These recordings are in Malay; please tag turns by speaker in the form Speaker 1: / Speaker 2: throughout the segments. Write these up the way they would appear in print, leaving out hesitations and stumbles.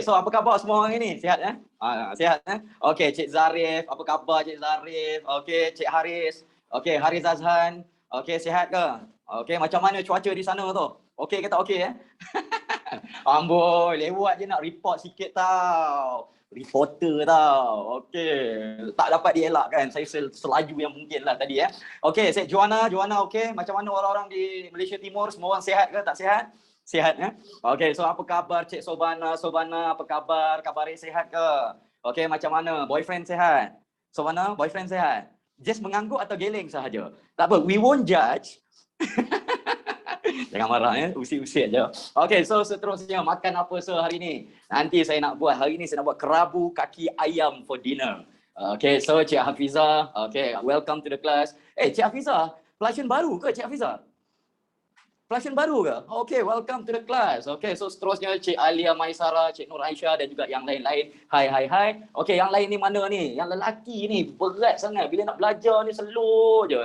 Speaker 1: So apa khabar semua orang ini? Sihat eh? Sihat eh? Okey, Cik Zarif, apa khabar Cik Zarif? Okey, Cik Haris. Okey, Haris Azhan. Okey, sihat ke? Okey, macam mana cuaca di sana tu? Okey ke tak okey eh? Amboi, lewat je nak report sikit tau. Reporter tau. Okey, tak dapat dielakkan. Saya selaju yang mungkin lah tadi eh. Okey, Cik Joanna, okey. Macam mana orang-orang di Malaysia Timur? Semua orang sihat ke tak sihat? Sihat eh? Okey, so apa khabar Cik Sobana? Apa khabar? Kabar sihat ke? Okey, macam mana? Boyfriend sihat? Sobana, boyfriend sihat? Just mengangguk atau geleng sahaja? Tak apa, we won't judge. Jangan marah ya, usik-usik je. Okey, so seterusnya makan apa hari ni? Nanti saya nak buat, hari ni saya nak buat kerabu kaki ayam for dinner. Okey, so Cik Hafizah, welcome to the class. Cik Hafizah, pelajar baru ke Cik Hafizah? Pelajar baru ke? Okay, welcome to the class. Okay, so seterusnya Cik Alia Maisara, Cik Nur Aisyah dan juga yang lain-lain. Hai. Okay, yang lain ni mana ni? Yang lelaki ni berat sangat. Bila nak belajar ni slow je.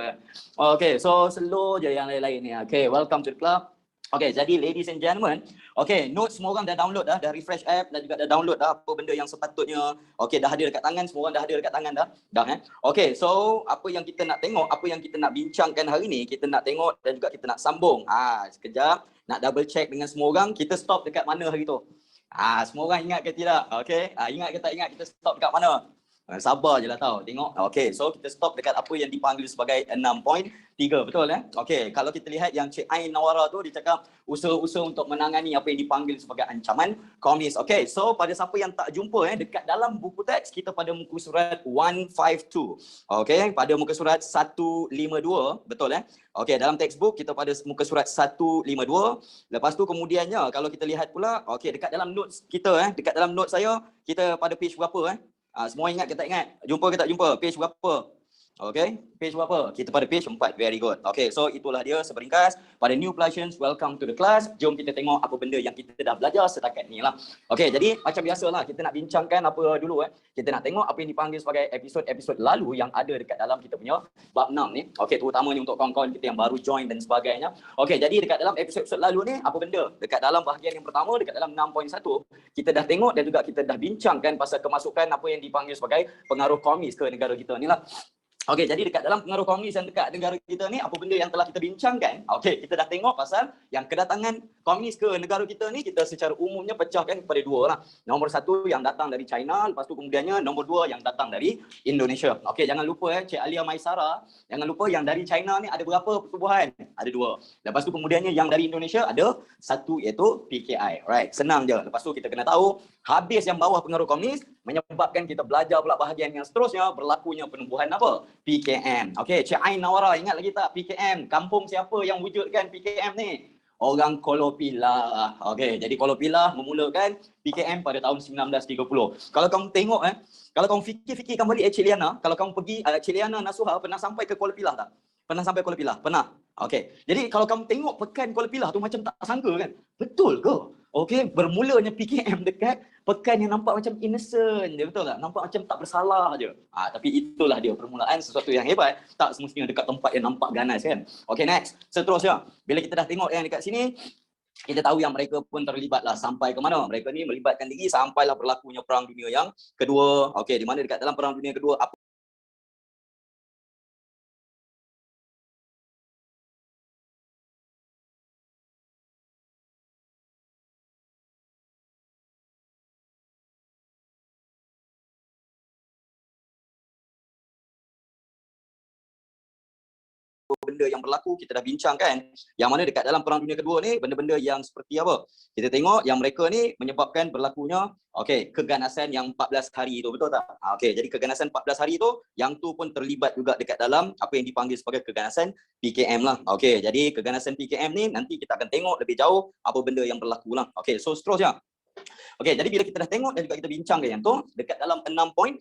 Speaker 1: Okay, so slow je yang lain-lain ni. Okay, welcome to the club. Okay, jadi ladies and gentlemen, okay, notes semua orang dah download dah refresh app dan juga dah download apa benda yang sepatutnya. Okay, dah ada dekat tangan, semua orang dah ada dekat tangan dah eh. Okay, so apa yang kita nak tengok, apa yang kita nak bincangkan hari ni, kita nak tengok dan juga kita nak sambung. Sekejap, nak double check dengan semua orang, kita stop dekat mana hari tu? Semua orang ingat ke tidak? Okay, ingat ke tak ingat kita stop dekat mana? Sabar je lah tau, tengok. Okay, so kita stop dekat apa yang dipanggil sebagai 6.3, betul eh? Okay, kalau kita lihat yang Cik Ain Nawara tu, dia cakap usaha-usaha untuk menangani apa yang dipanggil sebagai ancaman komunis. Okay, so pada siapa yang tak jumpa dekat dalam buku teks, kita pada muka surat 152. Okay, pada muka surat 152, betul eh? Okay, dalam textbook kita pada muka surat 152. Lepas tu kemudiannya, kalau kita lihat pula, okay, dekat dalam notes kita dekat dalam notes saya, kita pada page berapa semua ingat ke tak ingat? Jumpa ke tak jumpa? Page berapa? Okay, page berapa? Kita pada page 4, very good. Okay, so itulah dia seberingkas. Pada new Placians, welcome to the class. Jom kita tengok apa benda yang kita dah belajar setakat ni lah. Okay, jadi macam biasalah kita nak bincangkan apa dulu Kita nak tengok apa yang dipanggil sebagai episod-episod lalu yang ada dekat dalam kita punya bab 6 ni. Okay, terutama ni untuk kawan-kawan kita yang baru join dan sebagainya. Okay, jadi dekat dalam episod-episod lalu ni, apa benda? Dekat dalam bahagian yang pertama, dekat dalam 6.1, kita dah tengok dan juga kita dah bincangkan pasal kemasukan apa yang dipanggil sebagai pengaruh komunis ke negara kita ni lah. Okey, jadi dekat dalam pengaruh komunis yang dekat negara kita ni, apa benda yang telah kita bincangkan? Okey, kita dah tengok pasal yang kedatangan komunis ke negara kita ni, kita secara umumnya pecahkan kepada dua lah. Nombor satu yang datang dari China, lepas tu kemudiannya nombor dua yang datang dari Indonesia. Okey, jangan lupa Cik Alia Maisara, jangan lupa yang dari China ni ada berapa pertubuhan? Ada dua. Lepas tu kemudiannya yang dari Indonesia ada satu, iaitu PKI. Right, senang je. Lepas tu kita kena tahu, habis yang bawah pengaruh komunis, menyebabkan kita belajar pula bahagian yang seterusnya, berlakunya penubuhan apa? PKM. Okey, Cik Ain Nawara, ingat lagi tak PKM? Kampung siapa yang wujudkan PKM ni? Orang Kolopilah. Okey, jadi Kolopilah memulakan PKM pada tahun 1930. Kalau kamu tengok kalau kamu fikir-fikirkan balik Cik Liana, kalau kamu pergi Cik Liana Nasuha pernah sampai ke Kolopilah tak? Pernah sampai Kuala Pilah? Pernah. Okey. Jadi kalau kamu tengok pekan Kuala Pilah tu macam tak sangka kan? Betul ke? Okey, bermulanya PKM dekat pekan yang nampak macam innocent je, betul tak? Nampak macam tak bersalah je. Tapi itulah dia permulaan sesuatu yang hebat. Tak semestinya dekat tempat yang nampak ganas kan? Okey, next. Seterusnya, bila kita dah tengok yang dekat sini, kita tahu yang mereka pun terlibatlah sampai ke mana. Mereka ni melibatkan diri sampailah berlakunya Perang Dunia yang Kedua. Okey, di mana dekat dalam Perang Dunia Kedua, apa benda yang berlaku kita dah bincangkan, yang mana dekat dalam Perang Dunia Kedua ni benda-benda yang seperti apa. Kita tengok yang mereka ni menyebabkan berlakunya keganasan yang 14 hari itu, betul tak? Jadi keganasan 14 hari itu, yang tu pun terlibat juga dekat dalam apa yang dipanggil sebagai keganasan PKM lah. Jadi keganasan PKM ni nanti kita akan tengok lebih jauh apa benda yang berlaku lah. So seterusnya. Jadi bila kita dah tengok dan juga kita bincangkan yang tu dekat dalam 6.2.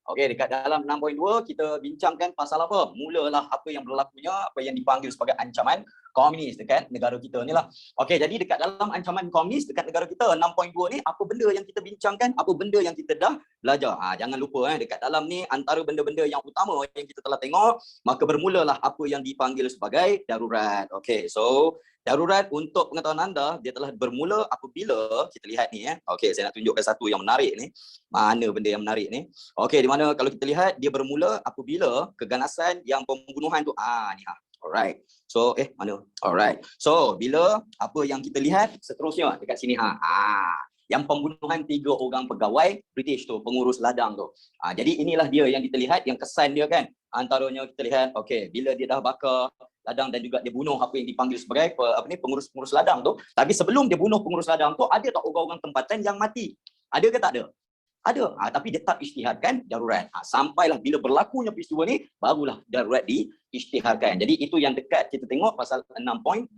Speaker 1: Dekat dalam 6.2 kita bincangkan pasal apa? Mulalah apa yang berlakunya, apa yang dipanggil sebagai ancaman komunis dekat negara kita ni lah. Jadi dekat dalam ancaman komunis dekat negara kita 6.2 ni, apa benda yang kita bincangkan, apa benda yang kita dah belajar. Jangan lupa dekat dalam ni antara benda-benda yang utama yang kita telah tengok, maka bermulalah apa yang dipanggil sebagai darurat. So Darurat untuk pengetahuan anda, dia telah bermula apabila kita lihat ni Okey, saya nak tunjukkan satu yang menarik ni. Mana benda yang menarik ni? Okey, di mana kalau kita lihat dia bermula apabila keganasan yang pembunuhan tu ni Alright. So mana? Alright. So bila apa yang kita lihat seterusnya dekat sini yang pembunuhan 3 orang pegawai British tu, pengurus ladang tu. Jadi inilah dia yang kita lihat, yang kesan dia kan. Antaranya kita lihat, okey, bila dia dah bakar ladang dan juga dia bunuh apa yang dipanggil sebagai pengurus-pengurus ladang tu. Tapi sebelum dia bunuh pengurus ladang tu, ada tak orang-orang tempatan yang mati? Ada ke tak ada? Ada. Tapi dia tak isytiharkan darurat. Sampailah bila berlakunya peristiwa ni, barulah darurat diisytiharkan. Jadi itu yang dekat kita tengok pasal 6.2.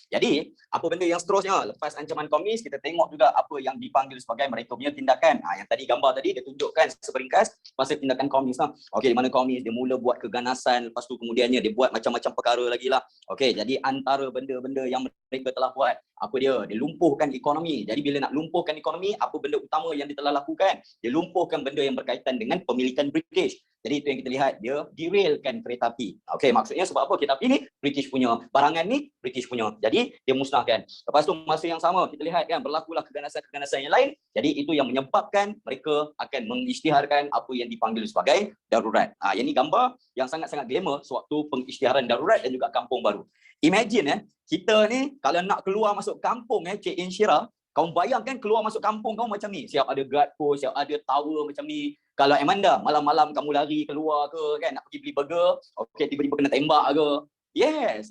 Speaker 1: Jadi apa benda yang seterusnya? Lepas ancaman komunis, kita tengok juga apa yang dipanggil sebagai mereka punya tindakan. Yang tadi gambar tadi dia tunjukkan seringkas pasal tindakan komunis lah. Okey, di mana komunis dia mula buat keganasan, lepas tu kemudiannya dia buat macam-macam perkara lagi lah. Okey, jadi antara benda-benda yang mereka telah buat, apa dia? Dia lumpuhkan ekonomi. Jadi bila nak lumpuhkan ekonomi, apa benda utama yang dia telah lakukan? Dia lumpuhkan benda yang berkaitan dengan pemilikan British. Jadi itu yang kita lihat, dia derailkan kereta api. Okey, maksudnya sebab apa? Kereta api ni British punya, barangan ni British punya. Jadi dia musnahkan. Lepas tu masa yang sama kita lihat kan berlakulah keganasan-keganasan yang lain. Jadi itu yang menyebabkan mereka akan mengisytiharkan apa yang dipanggil sebagai darurat. Yang ni gambar yang sangat-sangat glamour sewaktu pengisytiharan darurat dan juga kampung baru. Imagine kita ni kalau nak keluar masuk kampung Cik Insyirah, kau bayangkan keluar masuk kampung kau macam ni. Siap ada guard post, siap ada tower macam ni. Kalau Amanda, malam-malam kamu lari keluar ke kan, nak pergi beli burger, okey tiba-tiba kena tembak ke. Yes.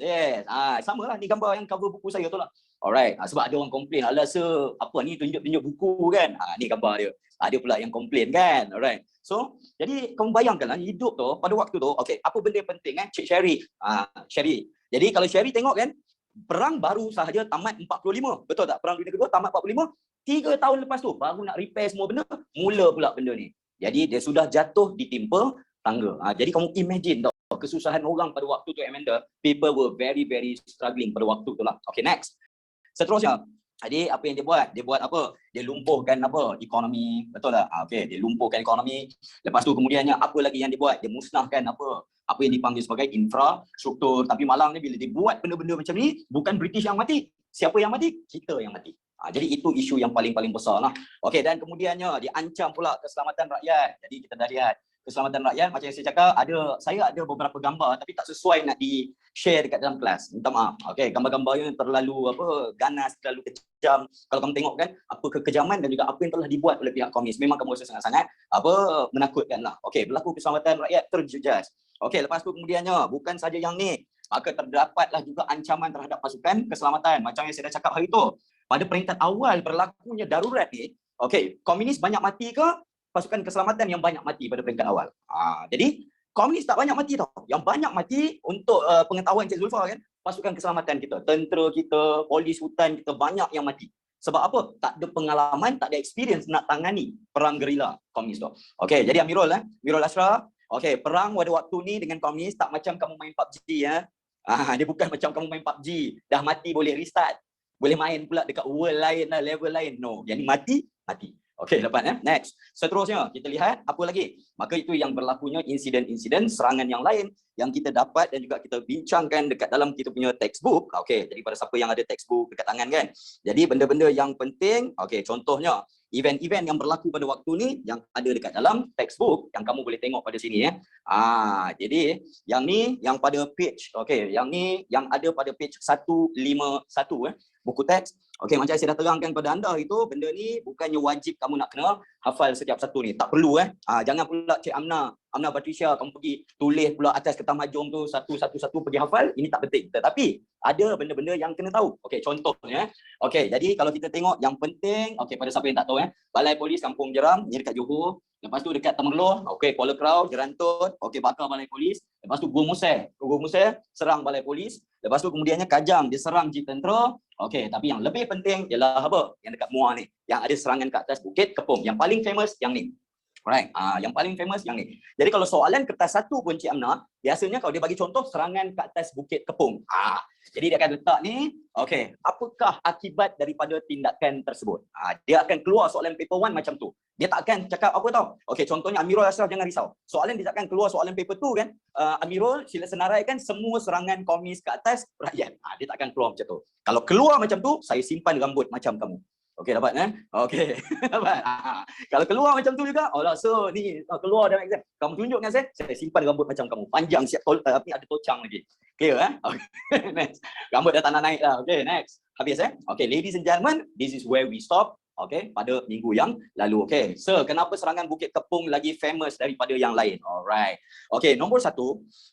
Speaker 1: Sama lah ni gambar yang cover buku saya tu lah. Alright, sebab ada orang komplain, alah sir, apa ni tunjuk-tunjuk buku kan. Ni gambar dia. Ada pula yang komplain kan. Alright. So, jadi kamu bayangkanlah hidup tu pada waktu tu, okey, apa benda yang penting Cik Sherry. Sherry. Jadi kalau Sherry tengok kan, perang baru sahaja tamat 45. Betul tak? Perang Dunia Kedua tamat 45. 3 tahun lepas tu baru nak repair semua benda, mula pula benda ni. Jadi dia sudah jatuh ditimpa tangga. Jadi kamu imagine tau kesusahan orang pada waktu tu Amanda. People were very struggling pada waktu tu lah. Okay, next. Seterusnya. Jadi apa yang dia buat? Dia buat apa? Dia lumpuhkan apa? Ekonomi. Betul tak? Okay, dia lumpuhkan ekonomi. Lepas tu kemudiannya apa lagi yang dia buat? Dia musnahkan apa yang dipanggil sebagai infrastruktur. Tapi malang ni bila dia buat benda-benda macam ni, bukan British yang mati. Siapa yang mati? Kita yang mati. Jadi itu isu yang paling besar lah. Okey, dan kemudiannya diancam pula keselamatan rakyat. Jadi kita dah lihat keselamatan rakyat, macam yang saya cakap, saya ada beberapa gambar tapi tak sesuai nak di-share dekat dalam kelas. Minta maaf. Okey, gambar-gambarnya terlalu ganas, terlalu kejam. Kalau kamu tengok kan, apa kekejaman dan juga apa yang telah dibuat oleh pihak komunis, memang kamu rasa sangat-sangat menakutkan lah. Okey, berlaku keselamatan rakyat terjejas. Okey, lepas tu kemudiannya bukan saja yang ni, maka terdapatlah juga ancaman terhadap pasukan keselamatan. Macam yang saya dah cakap hari tu. Pada peringkat awal berlakunya darurat ni, okey, komunis banyak mati ke pasukan keselamatan yang banyak mati pada peringkat awal? Jadi komunis tak banyak mati tau. Yang banyak mati untuk pengetahuan Cik Zulfa kan, pasukan keselamatan kita, tentera kita, polis hutan kita banyak yang mati. Sebab apa? Tak ada pengalaman, tak ada experience nak tangani perang gerila komunis tu. Okey, jadi Amirul Ashraf, okey, perang pada waktu ni dengan komunis tak macam kamu main PUBG ya. Dia bukan macam kamu main PUBG, dah mati boleh restart. Boleh main pula dekat world lain lah, level lain. No, yang ni mati. Okey, lepas next. Seterusnya kita lihat apa lagi. Maka itu yang berlakunya insiden-insiden serangan yang lain yang kita dapat dan juga kita bincangkan dekat dalam kita punya textbook. Okey, jadi pada siapa yang ada textbook dekat tangan kan. Jadi benda-benda yang penting, okey, contohnya event-event yang berlaku pada waktu ni yang ada dekat dalam textbook yang kamu boleh tengok pada sini jadi yang ni yang pada page, okey, yang ni yang ada pada page 151 buku teks. Okey, macam saya dah terangkan pada anda itu, benda ni bukannya wajib kamu nak kena hafal setiap satu ni. Tak perlu jangan pula Cik Amna Patricia kamu pergi tulis pula atas kertas mahjong tu satu-satu pergi hafal. Ini tak penting. Tetapi ada benda-benda yang kena tahu. Okey, contohnya okey, jadi kalau kita tengok yang penting, okey, pada siapa yang tak tahu Balai Polis Kampung Jeram ni dekat Johor. Lepas tu dekat Temerloh, okey, Kuala Krau, Jerantut, okey, bakar Balai Polis. Lepas tu Gua Musai serang Balai Polis. Lepas tu kemudiannya Kajang dia serang Jeep Tentera. Okey, tapi yang lebih penting ialah apa? Yang dekat Muar ni, yang ada serangan ke atas Bukit Kepong. Yang paling famous yang ni. Right. Yang paling famous yang ni. Jadi kalau soalan kertas satu pun Cik Amna, biasanya kalau dia bagi contoh serangan ke atas Bukit Kepung. Jadi dia akan letak ni, okey, apakah akibat daripada tindakan tersebut? Dia akan keluar soalan paper 1 macam tu. Dia tak akan cakap apa tau. Okey, contohnya Amirul Ashraf, jangan risau. Soalan dia takkan keluar soalan paper 2 kan. Amirul sila senaraikan semua serangan komunis ke atas rakyat. Dia tak akan keluar macam tu. Kalau keluar macam tu, saya simpan rambut macam kamu. Okey, dapat Okey. Dapat. Kalau keluar macam tu juga, so ni keluar dalam exam. Kamu tunjukkan saya simpan rambut macam kamu. Panjang siap ada tocang lagi. Clear Okay. Next. Rambut dah tak nak naik lah. Okay, next. Habis Okay, ladies and gentlemen, this is where we stop. Okay, pada minggu yang lalu. Okay, so kenapa serangan Bukit Kepung lagi famous daripada yang lain? Alright. Okay, nombor 1,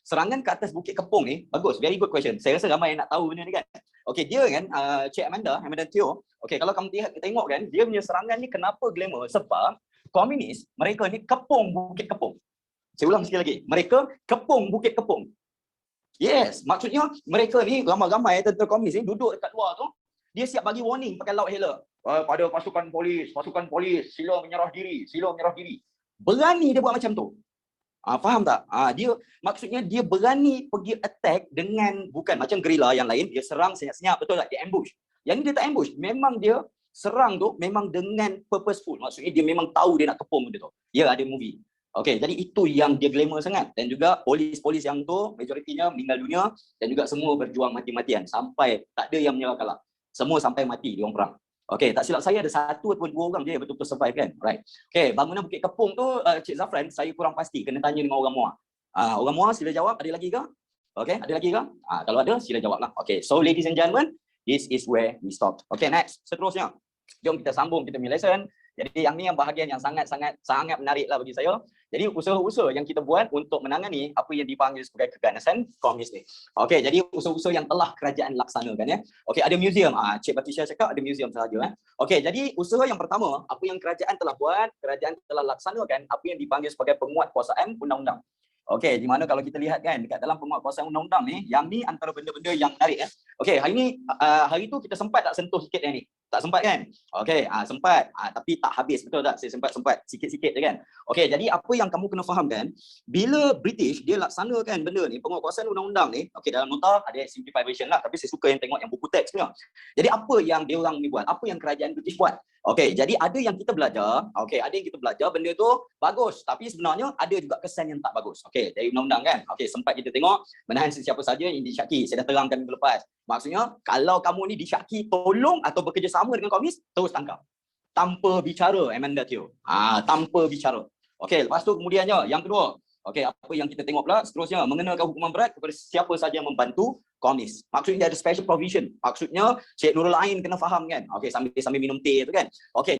Speaker 1: serangan ke atas Bukit Kepung ni, bagus, very good question. Saya rasa ramai yang nak tahu benda ni kan. Okay, dia kan, Cik Amanda Teo, okay, kalau kamu tengok kan, dia punya serangan ni kenapa glamour? Sebab komunis, mereka ni kepung Bukit Kepung. Saya ulang sekali lagi, mereka kepung Bukit Kepung. Yes, maksudnya mereka ni ramai-ramai tentera komunis ni duduk dekat luar tu, dia siap bagi warning pakai loud hailer. Pada pasukan polis, sila menyerah diri. Berani dia buat macam tu. Faham tak? Dia maksudnya dia berani pergi attack dengan bukan macam gerila yang lain, dia serang senyap-senyap, betul tak? Dia ambush. Yang ni dia tak ambush, memang dia serang tu memang dengan purposeful. Maksudnya dia memang tahu dia nak kepung dia tu. Ya, ada movie. Okey, jadi itu yang dia glamour sangat. Dan juga polis-polis yang tu majoritinya meninggal dunia dan juga semua berjuang mati-matian sampai tak ada yang menyerah kalah. Semua sampai mati dia orang perang. Okey, tak silap saya ada 1 ataupun 2 orang je yang betul-betul survive kan. Right. Okey, bangunan Bukit Kepung tu Cik Zafran, saya kurang pasti, kena tanya dengan orang Muar. Orang Muar sila jawab, ada lagi ke? Okey, ada lagi ke? Kalau ada sila jawablah. Okey, so ladies and gentlemen, this is where we stop. Okey, next. Seterusnya, jom kita sambung kita punya lesson. Jadi yang ni yang bahagian yang sangat menariklah bagi saya. Jadi usaha-usaha yang kita buat untuk menangani apa yang dipanggil sebagai keganasan komunis ni. Okey, jadi usaha-usaha yang telah kerajaan laksanakan ya. Okey, ada museum. Cik Batisha cakap ada museum sahaja Okey, jadi usaha yang pertama, apa yang kerajaan telah buat, kerajaan telah laksanakan apa yang dipanggil sebagai penguatkuasaan undang-undang. Okey, di mana kalau kita lihat kan dekat dalam penguatkuasaan undang-undang ni, yang ni antara benda-benda yang menarik Okey, hari tu kita sempat tak sentuh sikit yang ni? Tak sempat kan? Okey, sempat. Tapi tak habis, betul tak? Saya sempat sikit-sikit je kan. Okey, jadi apa yang kamu kena faham kan, bila British dia laksanakan benda ni, penguatkuasaan undang-undang ni, okey, dalam nota ada simplified version lah, tapi saya suka yang tengok yang buku teks punya. Jadi apa yang dia orang ni buat? Apa yang kerajaan British buat? Okey, jadi ada yang kita belajar, benda tu bagus, tapi sebenarnya ada juga kesan yang tak bagus. Okey, dari undang-undang kan. Okey, sempat kita tengok menahan sesiapa saja yang disyaki. Saya dah terangkan minggu lepas. Maksudnya, kalau kamu ni disyaki tolong atau bekerjasama dengan komunis, terus tangkap. Tanpa bicara, Amanda Teo. Tanpa bicara. Okey, lepas tu kemudiannya, yang kedua. Okey, apa yang kita tengok pula seterusnya, mengenakan hukuman berat kepada siapa saja yang membantu komunis. Maksudnya ada special provision. Maksudnya Cik Nurul Ain kena faham kan. Okey, sambil minum teh tu kan. Okey.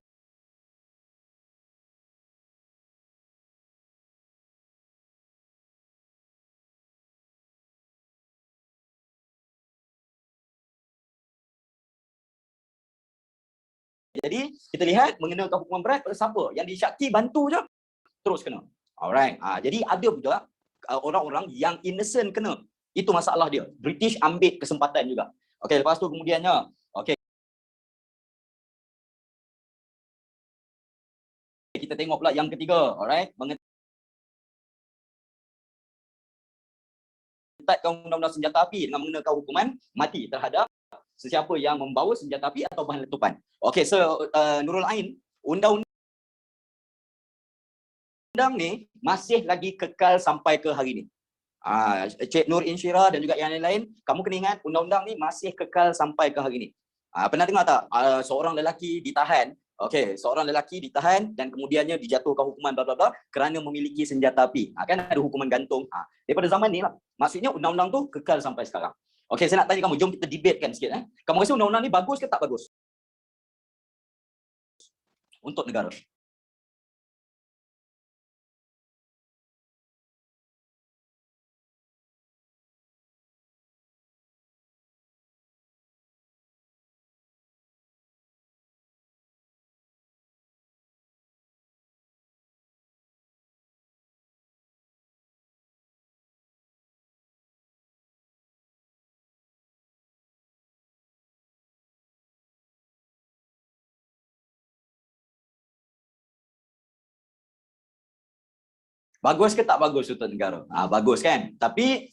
Speaker 1: Jadi kita lihat mengenakan hukuman berat pada siapa yang disyaki bantu je terus kena. Alright. Jadi ada juga orang-orang yang innocent kena. Itu masalah dia. British ambil kesempatan juga. Okey, lepas tu kemudiannya, okey, kita tengok pula yang ketiga, alright, mengetatkan undang-undang senjata api dengan mengenakan hukuman mati terhadap sesiapa yang membawa senjata api atau bahan letupan. Okey, so Nurul Ain, undang-undang ni masih lagi kekal sampai ke hari ni. Cik Nur Insyirah dan juga yang lain-lain, kamu kena ingat undang-undang ni masih kekal sampai ke hari ni. Pernah dengar tak seorang lelaki ditahan, okey, seorang lelaki ditahan dan kemudiannya dijatuhkan hukuman bla bla bla kerana memiliki senjata api. Kan ada hukuman gantung. Daripada zaman ni lah. Maksudnya undang-undang tu kekal sampai sekarang. Okey, saya nak tanya kamu, jom kita debatekan sikit Kamu rasa undang-undang ni bagus ke tak bagus untuk negara? Bagus ke tak bagus untuk negara? Bagus kan? Tapi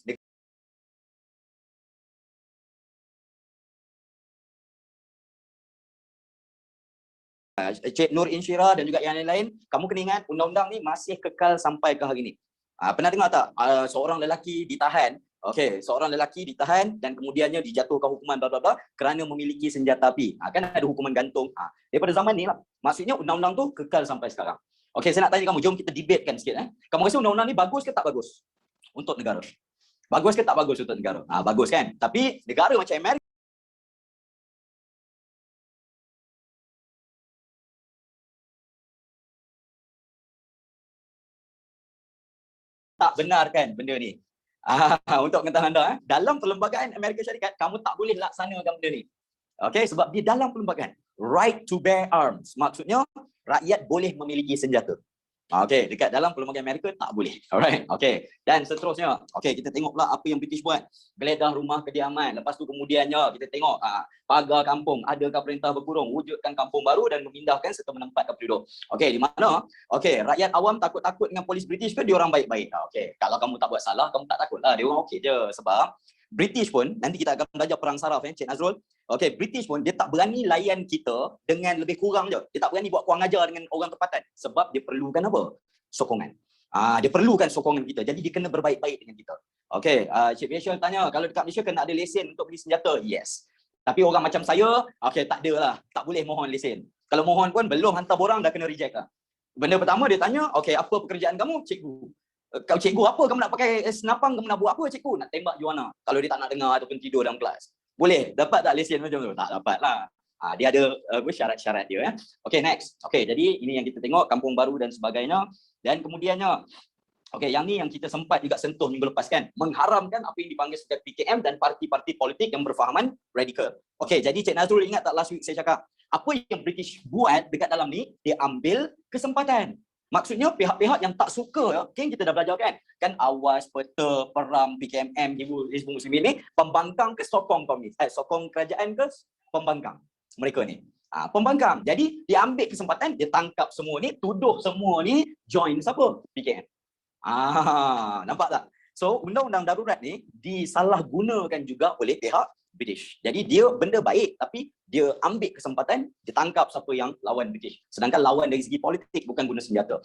Speaker 1: Cik Nur Insyira dan juga yang lain-lain, kamu kena ingat undang-undang ni masih kekal sampai ke hari ini. Pernah dengar tak seorang lelaki ditahan, seorang lelaki ditahan dan kemudiannya dijatuhkan hukuman bla bla bla kerana memiliki senjata api. Kan ada hukuman gantung. Daripada zaman ni lah. Maksudnya undang-undang tu kekal sampai sekarang. Saya nak tanya kamu, jom kita debatekan sikit. Kamu rasa undang-undang ni bagus ke tak bagus untuk negara? Bagus ke tak bagus untuk negara? Bagus kan? Tapi negara macam Amerika tak benarkan benda ni. Untuk pengetahuan anda, dalam perlembagaan Amerika Syarikat, kamu tak boleh laksanakan benda ni. Sebab di dalam perlembagaan, right to bear arms. Maksudnya, rakyat boleh memiliki senjata. Dekat dalam perlembagaan Amerika tak boleh. Alright. Dan seterusnya, kita tengok pula apa yang British buat. Geledah rumah kediaman. Lepas tu kemudiannya kita tengok pagar kampung, adakah perintah berkurung, wujudkan kampung baru dan memindahkan serta menempatkan penduduk. Di mana? Rakyat awam takut-takut dengan polis British ke dia orang baik-baik? Kalau kamu tak buat salah, kamu tak takut lah. Dia orang okey je. Sebab British pun, nanti kita akan belajar perang saraf, Cik Nazrul. British pun dia tak berani layan kita dengan lebih kurang je. Dia tak berani buat kurang ajar dengan orang tempatan. Sebab dia perlukan apa? Sokongan. Dia perlukan sokongan kita. Jadi dia kena berbaik-baik dengan kita. Cik Faisal tanya, kalau dekat Malaysia kena ada lesen untuk beli senjata? Yes. Tapi orang macam saya, tak ada lah. Tak boleh mohon lesen. Kalau mohon pun belum hantar borang dah kena reject lah. Benda pertama dia tanya, apa pekerjaan kamu? Cikgu. Kau cikgu apa? Kamu nak pakai senapang? Kamu nak buat apa cikgu? Nak tembak Joanna. Kalau dia tak nak dengar ataupun tidur dalam kelas. Boleh? Dapat tak lesen macam tu? Tak dapat lah. Dia ada syarat-syarat dia. Next. Jadi ini yang kita tengok, kampung baru dan sebagainya. Dan kemudiannya, yang ni yang kita sempat juga sentuh minggu lepas kan. Mengharamkan apa yang dipanggil sebagai PKM dan parti-parti politik yang berfahaman radikal. Jadi Cik Nazrul ingat tak last week saya cakap, apa yang British buat dekat dalam ni, dia ambil kesempatan. Maksudnya pihak-pihak yang tak suka, kita dah belajar kan awas, peta, peram, PKMM, Hizbul Muslimin ni, pembangkang ke sokong komunis, sokong kerajaan ke pembangkang mereka ni. Pembangkang. Jadi dia ambil kesempatan, dia tangkap semua ni, tuduh semua ni join siapa? PKM. Nampak tak? So undang-undang darurat ni disalahgunakan juga oleh pihak British. Jadi dia benda baik tapi dia ambil kesempatan, dia tangkap siapa yang lawan British. Sedangkan lawan dari segi politik bukan guna senjata.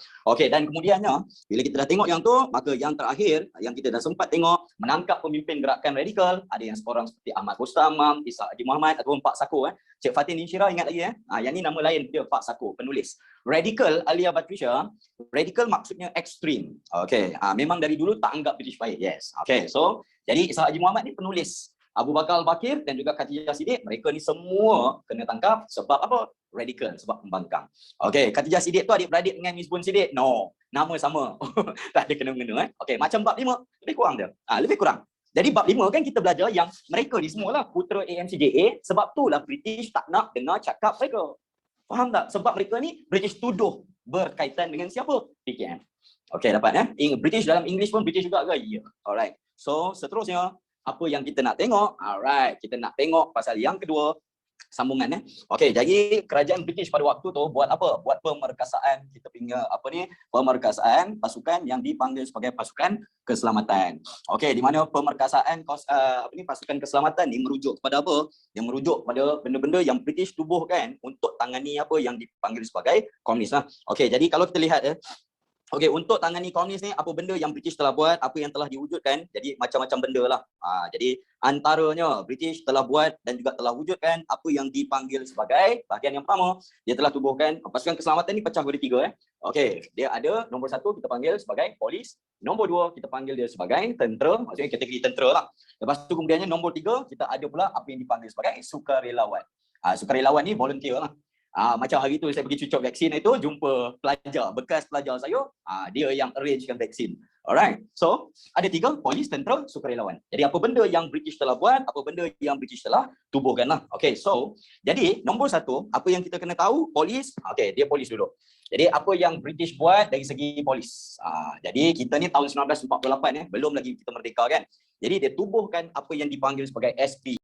Speaker 1: Dan kemudiannya bila kita dah tengok yang tu, maka yang terakhir yang kita dah sempat tengok, menangkap pemimpin gerakan radikal, ada yang seorang seperti Ahmad Rustam, Ishak Haji Muhammad ataupun Pak Sako. Cik Fatin Insyirah ingat lagi yang ni nama lain dia, Pak Sako, penulis. Radikal Alia Batrisha, radikal maksudnya ekstrim. Memang dari dulu tak anggap British baik. Yes. So jadi Ishak Haji Muhammad ni penulis. Abu Bakar Al-Bakir dan juga Khatijah Siddiq, mereka ni semua kena tangkap sebab apa? Radikal, sebab pembangkang. Khatijah Siddiq tu adik-beradik dengan Miss Bun Siddiq? No, nama sama. Tak ada kena-mengena. Macam bab 5, lebih kurang dia. Lebih kurang. Jadi bab 5 kan kita belajar yang mereka ni semualah putera AMCJA, sebab itulah British tak nak dengar cakap mereka. Faham tak? Sebab mereka ni British tuduh berkaitan dengan siapa? PKM. Dapat British dalam English pun British juga ke? Ya. Alright. So, seterusnya apa yang kita nak tengok? Alright, kita nak tengok pasal yang kedua, sambungan jadi kerajaan British pada waktu tu buat apa? Buat pemerkasaan, kita pinggir pemerkasaan pasukan yang dipanggil sebagai pasukan keselamatan. Di mana pemerkasaan pasukan keselamatan ni merujuk kepada apa? Yang merujuk pada benda-benda yang British tubuhkan untuk tangani apa yang dipanggil sebagai komunis lah. Jadi kalau kita lihat untuk tangani komunis ni, apa benda yang British telah buat, apa yang telah diwujudkan, jadi macam-macam benda lah. Jadi antaranya British telah buat dan juga telah wujudkan apa yang dipanggil sebagai, bahagian yang pertama, dia telah tubuhkan pasukan keselamatan ni pecah jadi 3. Dia ada nombor 1 kita panggil sebagai polis, nombor 2 kita panggil dia sebagai tentera, maksudnya kategori tentera lah. Lepas tu kemudiannya nombor 3 kita ada pula apa yang dipanggil sebagai sukarelawan. Sukarelawan ni volunteer lah. Macam hari tu saya pergi cucuk vaksin itu, jumpa pelajar, bekas pelajar saya, dia yang arrangekan vaksin. Alright. So, ada 3, polis, tentera, sukarelawan. Jadi apa benda yang British telah buat, apa benda yang British telah tubuhkan lah. So, jadi nombor 1, apa yang kita kena tahu, polis, dia polis dulu. Jadi apa yang British buat dari segi polis. Jadi kita ni tahun 1948 belum lagi kita merdeka kan. Jadi dia tubuhkan apa yang dipanggil sebagai SP.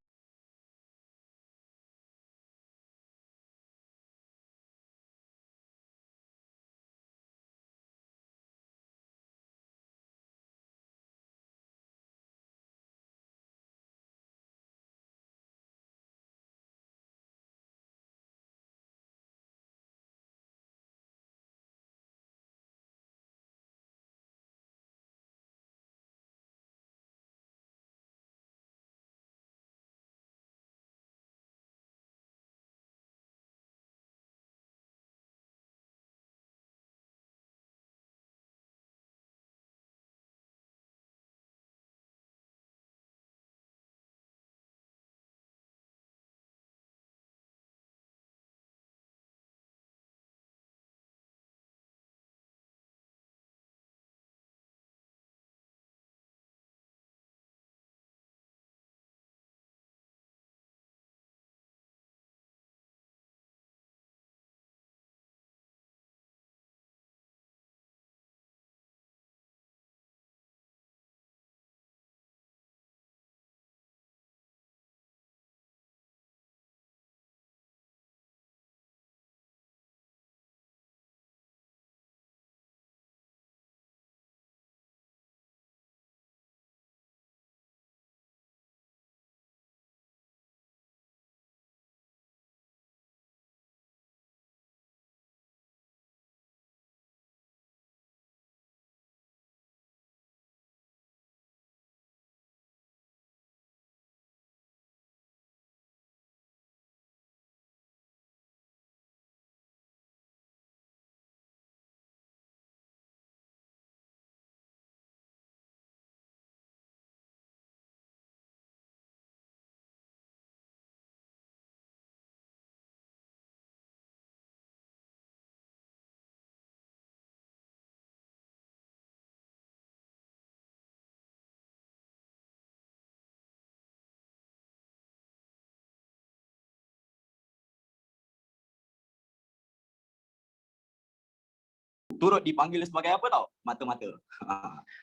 Speaker 1: turut dipanggil sebagai apa tau? Mata-mata.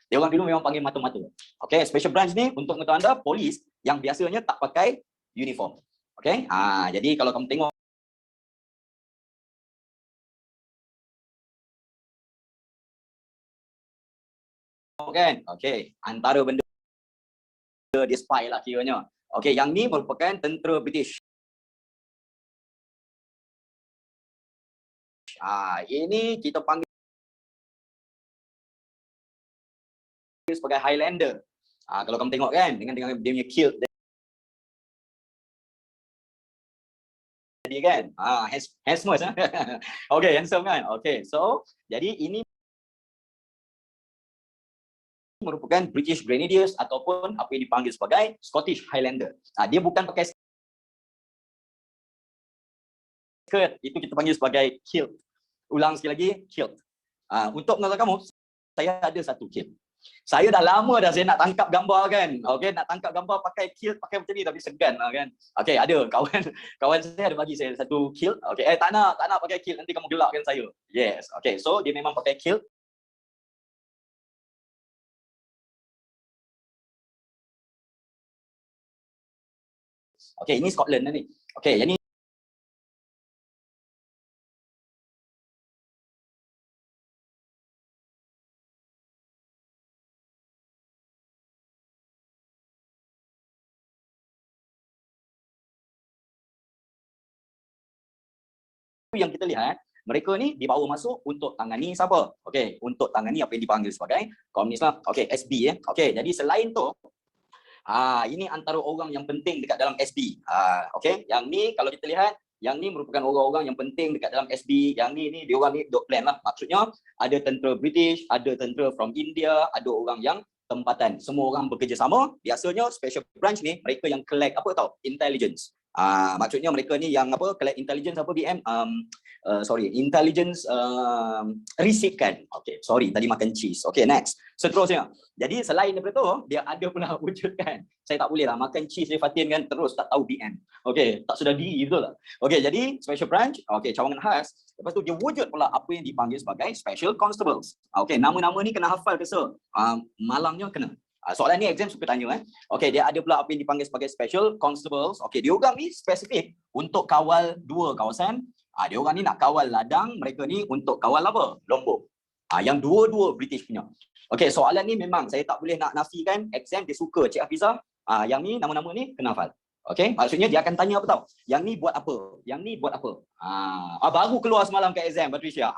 Speaker 1: Dia orang dulu memang panggil mata-mata. Okay, special branch ni untuk mengetahui anda, polis yang biasanya tak pakai uniform. Okay, jadi kalau kamu tengok kan, okay, antara benda dia spy lah kiranya. Okay, yang ni merupakan tentera British. Ini kita panggil sebagai Highlander. Kalau kamu tengok kan, dengan dia punya kilt tadi kan, handsome. Okay, handsome kan. Okay, so jadi ini merupakan British Grenadiers ataupun apa yang dipanggil sebagai Scottish Highlander. Dia bukan pakai skirt, itu kita panggil sebagai kilt. Ulang sekali lagi, kilt. Untuk pengetahuan kamu, saya ada satu kilt. Saya dah lama dah saya nak tangkap gambar kan. Okey, nak tangkap gambar pakai kilt, pakai macam ni tapi segan lah kan. Okey, ada kawan saya ada bagi saya satu kilt. Okey, tak nak pakai kilt, nanti kamu gelakkan saya. Yes. Okey, so dia memang pakai kilt. Okey, ini Scotland ni. Okey, yang ni yang kita lihat, mereka ni dibawa masuk untuk tangani siapa? Okey, untuk tangani apa yang dipanggil sebagai komunis lah. Okey, SB ya. Okey, jadi selain tu ini antara orang yang penting dekat dalam SB. Okey, yang ni kalau kita lihat, yang ni merupakan orang-orang yang penting dekat dalam SB. Yang ni dia orang ni dot plan lah. Maksudnya ada tentera British, ada tentera from India, ada orang yang tempatan. Semua orang bekerjasama. Biasanya special branch ni mereka yang collect apa tau? Intelligence. Maksudnya mereka ni yang apa, collect intelligence apa BM? Intelligence risikan. Okay, sorry tadi makan cheese. Okay, next. Seterusnya. Jadi selain daripada tu, dia ada pula wujud kan. Saya tak boleh lah makan cheese dia Fatin kan terus tak tahu BM. Okay, tak sudah diri betul lah. Okay, jadi special branch, okay, cawangan khas. Lepas tu dia wujud pula apa yang dipanggil sebagai special constables. Okay, nama-nama ni kena hafal ke sir? Malangnya kena. Soalan ni exam suka tanya Okey, dia ada pula apa yang dipanggil sebagai special constables. Okey, dia orang ni spesifik untuk kawal dua kawasan. Dia orang ni nak kawal ladang, mereka ni untuk kawal apa? Lombok. Yang dua-dua British punya. Okey, soalan ni memang saya tak boleh nak nafikan exam dia suka Cik Hafizah. Yang ni nama-nama ni kena hafal. Okey, maksudnya dia akan tanya apa tahu? Yang ni buat apa? Yang ni buat apa? Baru keluar semalam ke exam Patricia.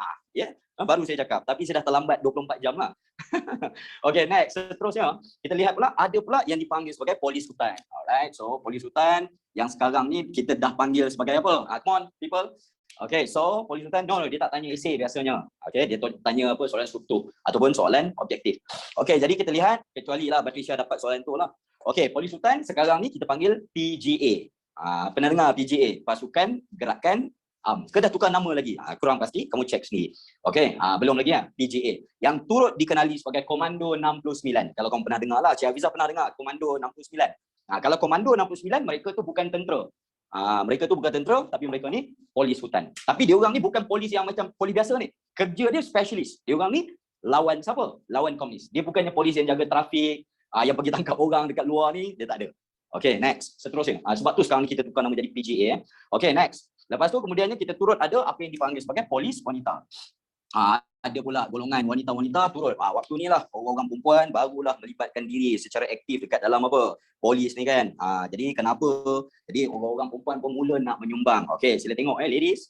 Speaker 1: Baru saya cakap, tapi saya dah terlambat 24 jam lah. Okay, next. Seterusnya, kita lihat pula, ada pula yang dipanggil sebagai polis hutan. Alright, so polis hutan yang sekarang ni kita dah panggil sebagai apa? Come on, people. Okay, so polis hutan, no, dia tak tanya esei biasanya. Okay, dia tanya apa? Soalan struktur ataupun soalan objektif. Okay, jadi kita lihat, kecuali lah Patricia dapat soalan tu lah. Okay, polis hutan sekarang ni kita panggil PGA. Pernah dengar PGA? Pasukan Gerakan ke dah tukar nama lagi? Kurang pasti, kamu cek sendiri. Okey, belum lagi PGA. Yang turut dikenali sebagai Komando 69. Kalau kamu pernah dengar lah, Cik Hafizah pernah dengar Komando 69. Kalau Komando 69, mereka tu bukan tentera. Mereka tu bukan tentera, tapi mereka ni polis hutan. Tapi dia orang ni bukan polis yang macam polis biasa ni. Kerja dia specialist. Dia orang ni lawan siapa? Lawan komunis. Dia bukannya polis yang jaga trafik, yang pergi tangkap orang dekat luar ni, dia tak ada. Okey, next. Seterusnya. Sebab tu sekarang ni kita tukar nama jadi PGA. Okey, next. Lepas tu kemudiannya kita turut ada apa yang dipanggil sebagai polis wanita. Ada pula golongan wanita-wanita turut. Waktu ni lah orang-orang perempuan barulah melibatkan diri secara aktif dekat dalam apa? Polis ni kan. Jadi kenapa? Jadi orang-orang perempuan pemula nak menyumbang. Okey, sila tengok ladies.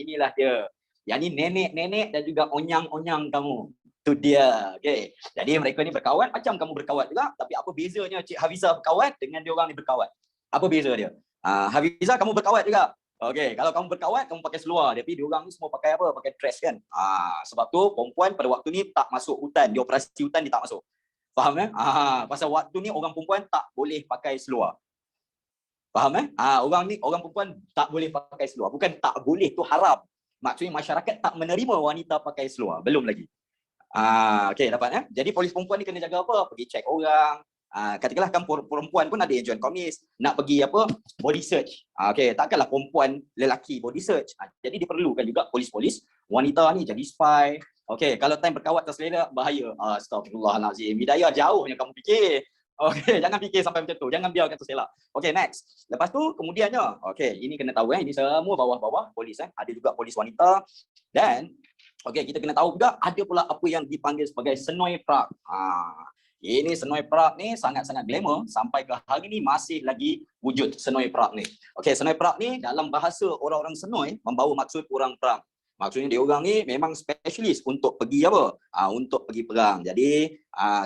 Speaker 1: Inilah dia. Yang ni nenek-nenek dan juga onyang-onyang kamu. Tu dia. Okey. Jadi mereka ni berkawat macam kamu berkawat juga, tapi apa bezanya Cik Hafizah berkawat dengan dia orang ni berkawat? Apa beza dia? Hafizah kamu berkawat juga. Okey, kalau kamu berkawat, kamu pakai seluar. Tapi diorang ni semua pakai apa? Pakai dress kan? Sebab tu perempuan pada waktu ni tak masuk hutan. Di operasi hutan dia tak masuk. Faham pasal waktu ni orang perempuan tak boleh pakai seluar. Faham orang perempuan tak boleh pakai seluar. Bukan tak boleh, tu haram. Maksudnya masyarakat tak menerima wanita pakai seluar. Belum lagi. Okey, dapat Jadi polis perempuan ni kena jaga apa? Pergi check orang. Katakanlah kan perempuan pun ada yang join komunis, nak pergi apa? Body search. Okey, takkanlah perempuan lelaki body search. Jadi diperlukan juga polis-polis wanita ni jadi spy, Okey, kalau time berkawat terselera, bahaya. Astagfirullahalazim. Hidayah jauhnya kamu fikir. Okey, jangan fikir sampai macam tu. Jangan biarkan terselak. Okey, next. Lepas tu kemudiannya, okey, ini kena tahu ini semua bawah-bawah polis Ada juga polis wanita dan okey, kita kena tahu juga ada pula apa yang dipanggil sebagai senoi Prague. Ini senoi Prague ni sangat-sangat glamour sampai ke hari ni masih lagi wujud senoi Prague ni. Okey, senoi Prague ni dalam bahasa orang-orang senoi membawa maksud orang Prague. Maksudnya dia orang ni memang spesialis untuk pergi apa? Untuk pergi perang. Jadi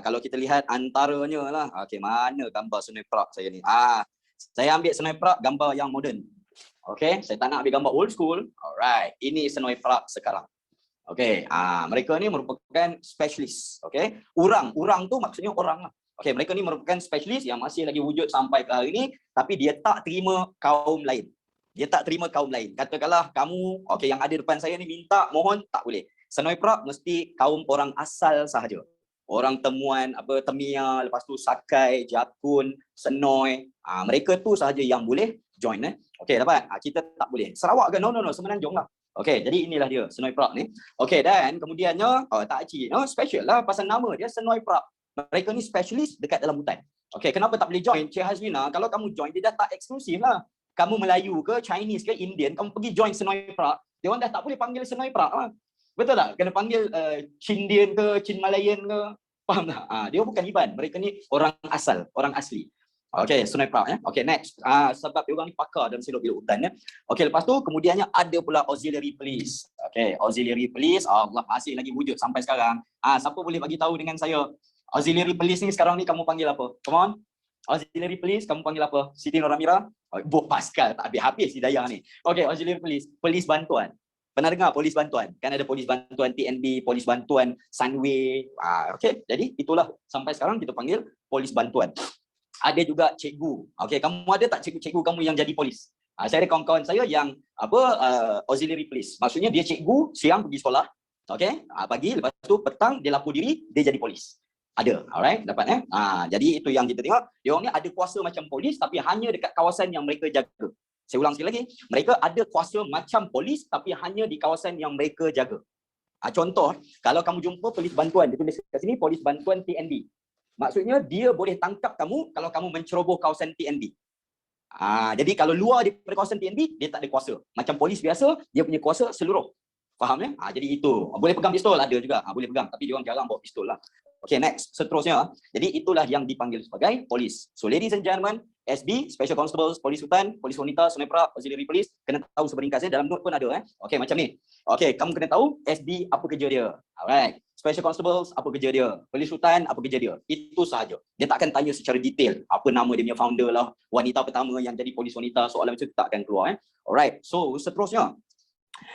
Speaker 1: kalau kita lihat antaranya lah, okey, mana gambar senoi Prague saya ni? Saya ambil senoi Prague gambar yang moden. Okey, saya tak nak ambil gambar old school. Alright, ini senoi Prague sekarang. Okey, mereka ni merupakan spesialis. Okey, orang tu maksudnya orang lah. Okey, mereka ni merupakan spesialis yang masih lagi wujud sampai ke hari ni, tapi dia tak terima kaum lain. Dia tak terima kaum lain. Katakanlah kamu, okey, yang ada depan saya ni minta, mohon, tak boleh. Senoi Prague mesti kaum orang asal sahaja. Orang temuan, Temia, lepas tu Sakai, Jakun, Senoi, mereka tu sahaja yang boleh join. Okey, dapat? Kita tak boleh. Sarawak ke? No, Semenanjung lah. Okey, jadi inilah dia senoi Prague ni. Okey, dan kemudiannya tak cik, special lah pasal nama dia senoi Prague. Mereka ni spesialis dekat dalam hutan. Okey, kenapa tak boleh join? Cik Hazrina, kalau kamu join dia dah tak eksklusif lah. Kamu Melayu ke, Chinese ke, Indian, kamu pergi join senoi Prague, dia orang dah tak boleh panggil senoi Prague lah. Betul tak? Kena panggil Chindian ke, Chin Malayan ke. Faham tak? Dia bukan Iban, mereka ni orang asal, orang asli. Okey, senoi Prague Okey, next. Sebab dia orang ni pakar dalam selok-belok hutan Okey, lepas tu kemudiannya ada pula auxiliary police. Okey, auxiliary police Allah masih lagi wujud sampai sekarang. Siapa boleh bagi tahu dengan saya? Auxiliary police ni sekarang ni kamu panggil apa? Come on. Auxiliary police kamu panggil apa? Siti Noramira? Bo Pascal tak habis-habis hidayah ni. Okey, auxiliary police, polis bantuan. Pernah dengar polis bantuan? Kan ada polis bantuan TNB, polis bantuan Sunway. Okey, jadi itulah sampai sekarang kita panggil polis bantuan. Ada juga cikgu. Okey, kamu ada tak cikgu-cikgu kamu yang jadi polis? Saya ada kawan-kawan saya yang auxiliary police. Maksudnya dia cikgu, siang pergi sekolah. Okey, pagi, lepas tu petang dia lapor diri, dia jadi polis. Ada, alright, dapat jadi itu yang kita tengok. Dia orang ni ada kuasa macam polis tapi hanya dekat kawasan yang mereka jaga. Saya ulang sekali lagi, mereka ada kuasa macam polis tapi hanya di kawasan yang mereka jaga. Contoh, kalau kamu jumpa polis bantuan, dia tulis kat sini polis bantuan TNB. Maksudnya dia boleh tangkap kamu kalau kamu menceroboh kawasan TNB. Jadi kalau luar daripada kawasan TNB, dia tak ada kuasa. Macam polis biasa, dia punya kuasa seluruh. Faham ya? Jadi itu. Boleh pegang pistol ada juga. Boleh pegang, tapi dia orang jarang bawa pistol lah. Okay, next. Seterusnya. Jadi itulah yang dipanggil sebagai polis. So ladies and gentlemen, SB, Special Constables, Polis Hutan, Polis Wanita, Senoi Prague, Auxiliary Police, kena tahu seberingkasnya, dalam note pun ada Okey, macam ni. Okey, kamu kena tahu SB apa kerja dia. Alright. Special Constables apa kerja dia. Polis Hutan apa kerja dia. Itu sahaja. Dia tak akan tanya secara detail apa nama dia punya founder lah, wanita pertama yang jadi polis wanita, soalan macam tu tak akan keluar Alright. So seterusnya,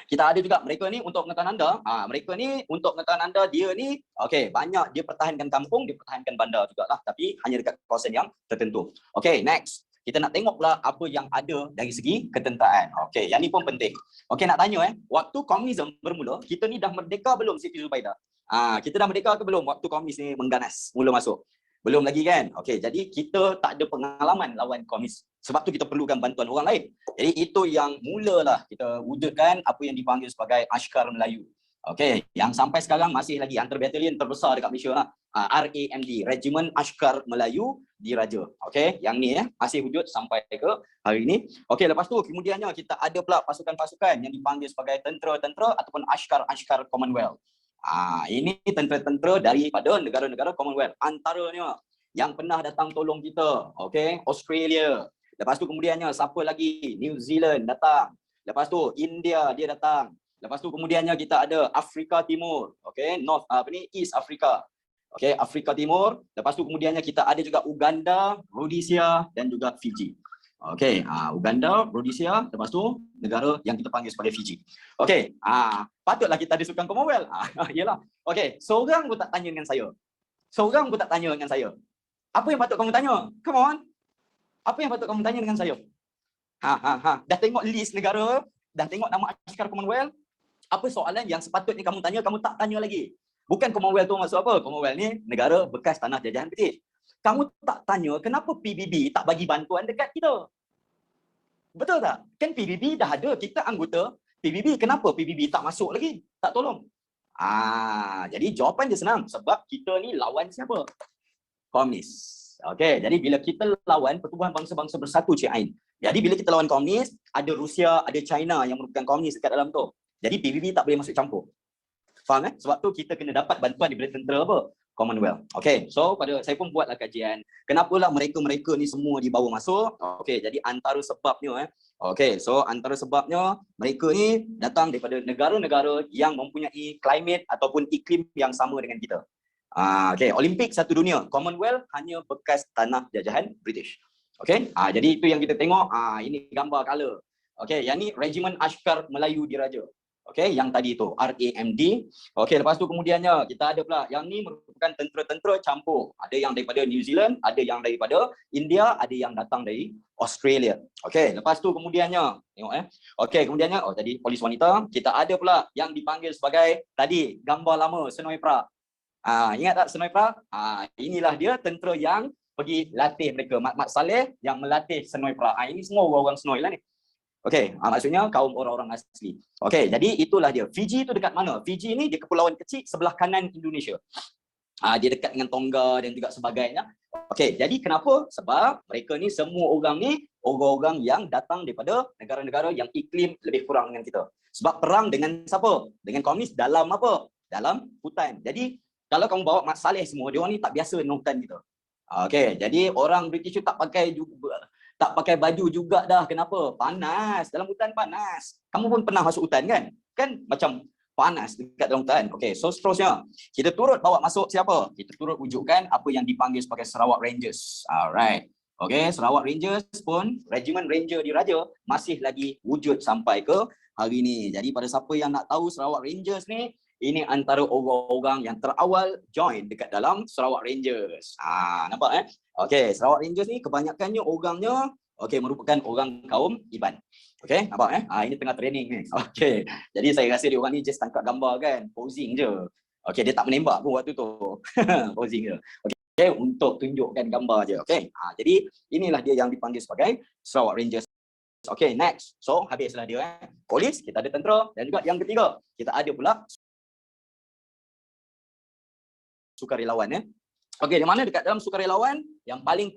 Speaker 1: kita ada juga mereka ni untuk pengetahuan anda. Mereka ni untuk pengetahuan anda, dia ni okey, banyak dia pertahankan kampung, dia pertahankan bandar jugalah, tapi hanya dekat kawasan yang tertentu. Okey, next. Kita nak tengok pula apa yang ada dari segi ketenteraan. Okey, yang ni pun penting. Okey, nak tanya waktu komunisme bermula, kita ni dah merdeka belum Siti Zubaidah? Kita dah merdeka ke belum waktu komunis ni mengganas, mula masuk? Belum lagi kan? Okey, jadi kita tak ada pengalaman lawan komunis. Sebab tu kita perlukan bantuan orang lain. Jadi itu yang mulalah kita wujudkan apa yang dipanggil sebagai Ashkar Melayu. Okey, yang sampai sekarang masih lagi antara batalion terbesar dekat Malaysia lah. RAMD, Regiment Ashkar Melayu Diraja. Okey, yang ni masih wujud sampai ke hari ini. Okey, lepas tu kemudiannya kita ada pula pasukan-pasukan yang dipanggil sebagai tentera-tentera ataupun Ashkar Commonwealth. Ini tentera-tentera daripada negara-negara Commonwealth. Antaranya yang pernah datang tolong kita, okey, Australia. Lepas tu kemudiannya siapa lagi? New Zealand datang. Lepas tu India dia datang. Lepas tu kemudiannya kita ada Afrika Timur, okey, East Africa. Okey, Afrika Timur. Lepas tu kemudiannya kita ada juga Uganda, Rhodesia dan juga Fiji. Okey, Uganda, Rhodesia, lepas tu negara yang kita panggil sebagai Fiji. Okey, patutlah kita ada sukan Commonwealth. Yalah. Okey, seorang pun tak tanya dengan saya. Seorang pun tak tanya dengan saya. Apa yang patut kamu tanya? Come on. Apa yang patut kamu tanya dengan saya? Dah tengok list negara, dah tengok nama Ashkar Commonwealth. Apa soalan yang sepatutnya kamu tanya, kamu tak tanya lagi? Bukan Commonwealth tu maksud apa? Commonwealth ni negara bekas tanah jajahan British. Kamu tak tanya kenapa PBB tak bagi bantuan dekat kita? Betul tak? Kan PBB dah ada, kita anggota PBB. Kenapa PBB tak masuk lagi? Tak tolong. Jadi jawapan dia senang. Sebab kita ni lawan siapa? Komunis. Okey, jadi bila kita lawan Pertubuhan Bangsa-Bangsa Bersatu, Cik Ain. Jadi bila kita lawan komunis, ada Rusia, ada China yang merupakan komunis dekat dalam tu. Jadi PBB tak boleh masuk campur. Faham Sebab tu kita kena dapat bantuan daripada tentera apa? Commonwealth. Okey, so saya pun buatlah kajian. Kenapalah mereka-mereka ni semua dibawa masuk? Okey, jadi antara sebabnya okey, so antara sebabnya mereka ni datang daripada negara-negara yang mempunyai climate ataupun iklim yang sama dengan kita. Okey, Olimpik satu dunia, Commonwealth hanya bekas tanah jajahan British. Okey, jadi itu yang kita tengok. Ini gambar color. Okey, yang ni Regimen Askar Melayu Diraja. Okey, yang tadi tu RAMD. Okey, lepas tu kemudiannya kita ada pula yang ni merupakan tentera-tentera campur. Ada yang daripada New Zealand, ada yang daripada India, ada yang datang dari Australia. Okey, lepas tu kemudiannya tengok Okey, kemudiannya tadi polis wanita, kita ada pula yang dipanggil sebagai tadi gambar lama Senoi Perak. Ingat tak Senoi Perak? Inilah dia tentera yang pergi latih mereka. Mat Saleh yang melatih Senoi Perak. Ini semua orang-orang Senoi lah ni. Okey, maksudnya kaum orang-orang asli. Okey, jadi itulah dia. Fiji tu dekat mana? Fiji ni dia kepulauan kecil sebelah kanan Indonesia. Dia dekat dengan Tonga dan juga sebagainya. Okey, jadi kenapa? Sebab mereka ni semua orang ni orang-orang yang datang daripada negara-negara yang iklim lebih kurang dengan kita. Sebab perang dengan siapa? Dengan komunis dalam apa? Dalam hutan. Jadi kalau kamu bawa Mat Saleh semua, dia orang ni tak biasa dengan hutan kita. Okey, jadi orang British tu tak pakai baju juga dah. Kenapa? Panas. Dalam hutan panas. Kamu pun pernah masuk hutan kan? Kan macam panas dekat dalam hutan. Okey, so seterusnya kita turut bawa masuk siapa? Kita turut wujudkan apa yang dipanggil sebagai Sarawak Rangers. Alright. Okey, Sarawak Rangers pun Regimen Ranger Diraja masih lagi wujud sampai ke hari ni. Jadi pada siapa yang nak tahu Sarawak Rangers ni, ini antara orang-orang yang terawal join dekat dalam Sarawak Rangers. Nampak Okey, Sarawak Rangers ni kebanyakannya orangnya merupakan orang kaum Iban. Okey, nampak ini tengah training ni. Okey. Jadi saya rasa dia orang ni just tangkap gambar kan, posing je. Okey, dia tak menembak pun waktu tu. Posing je. Okey, untuk tunjukkan gambar je. Okey. Jadi inilah dia yang dipanggil sebagai Sarawak Rangers. Okey, next. So, habislah dia Polis, kita ada tentera dan juga yang ketiga, kita ada pula sukarelawan Okey, di mana dekat dalam sukarelawan yang paling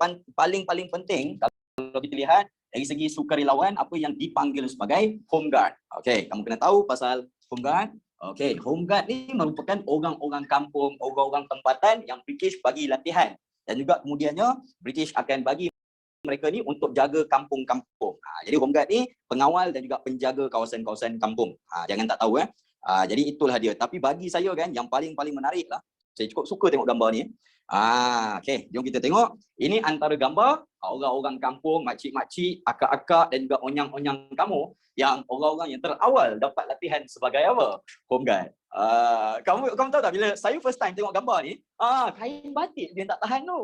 Speaker 1: penting kalau kita lihat dari segi sukarelawan apa yang dipanggil sebagai Home Guard. Okey, kamu kena tahu pasal Home Guard. Okey, Home Guard ni merupakan orang-orang kampung, orang-orang tempatan yang British bagi latihan dan juga kemudiannya British akan bagi mereka ni untuk jaga kampung-kampung. Jadi Home Guard ni pengawal dan juga penjaga kawasan-kawasan kampung. Jangan tak tahu jadi itulah dia. Tapi bagi saya kan yang paling menarik lah. Saya cukup suka tengok gambar ni. Okey, jom kita tengok. Ini antara gambar orang-orang kampung, makcik-makcik, akak-akak dan juga onyang-onyang kamu yang orang-orang yang terawal dapat latihan sebagai apa? Home Guard. Kamu tahu tak bila saya first time tengok gambar ni, kain batik dia tak tahan tu.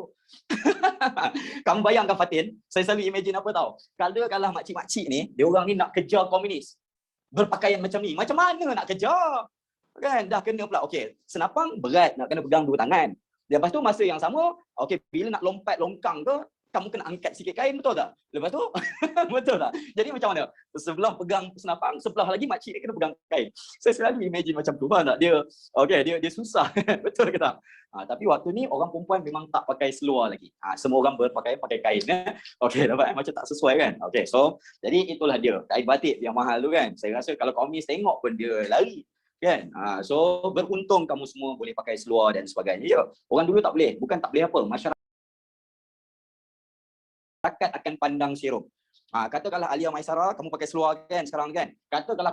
Speaker 1: Kamu bayangkan Fatin, saya selalu imagine apa tahu? Kalau makcik-makcik ni, dia orang ni nak kejar komunis. Berpakaian macam ni, macam mana nak kejar? Kan dah kena pula. Okey, senapang berat nak kena pegang dua tangan. Lepas tu masa yang sama, okey bila nak lompat longkang tu, kamu kena angkat sikit kain, betul tak? Lepas tu betul tak? Jadi macam mana? Sebelah pegang senapang, sebelah lagi makcik dia kena pegang kain. Saya selalu imagine macam tu, faham tak? Dia susah. Betul ke tak? Tapi waktu ni orang perempuan memang tak pakai seluar lagi. Semua orang pakai kain. Okey, dapat macam tak sesuai kan? Okey, so jadi itulah dia. Kain batik yang mahal tu kan. Saya rasa kalau komunis tengok pun dia lari. Kan? So beruntung kamu semua boleh pakai seluar dan sebagainya. Orang dulu tak boleh. Bukan tak boleh apa. Masyarakat akan pandang serum. Katakanlah Alia Maisara kamu pakai seluar kan sekarang kan. Katakanlah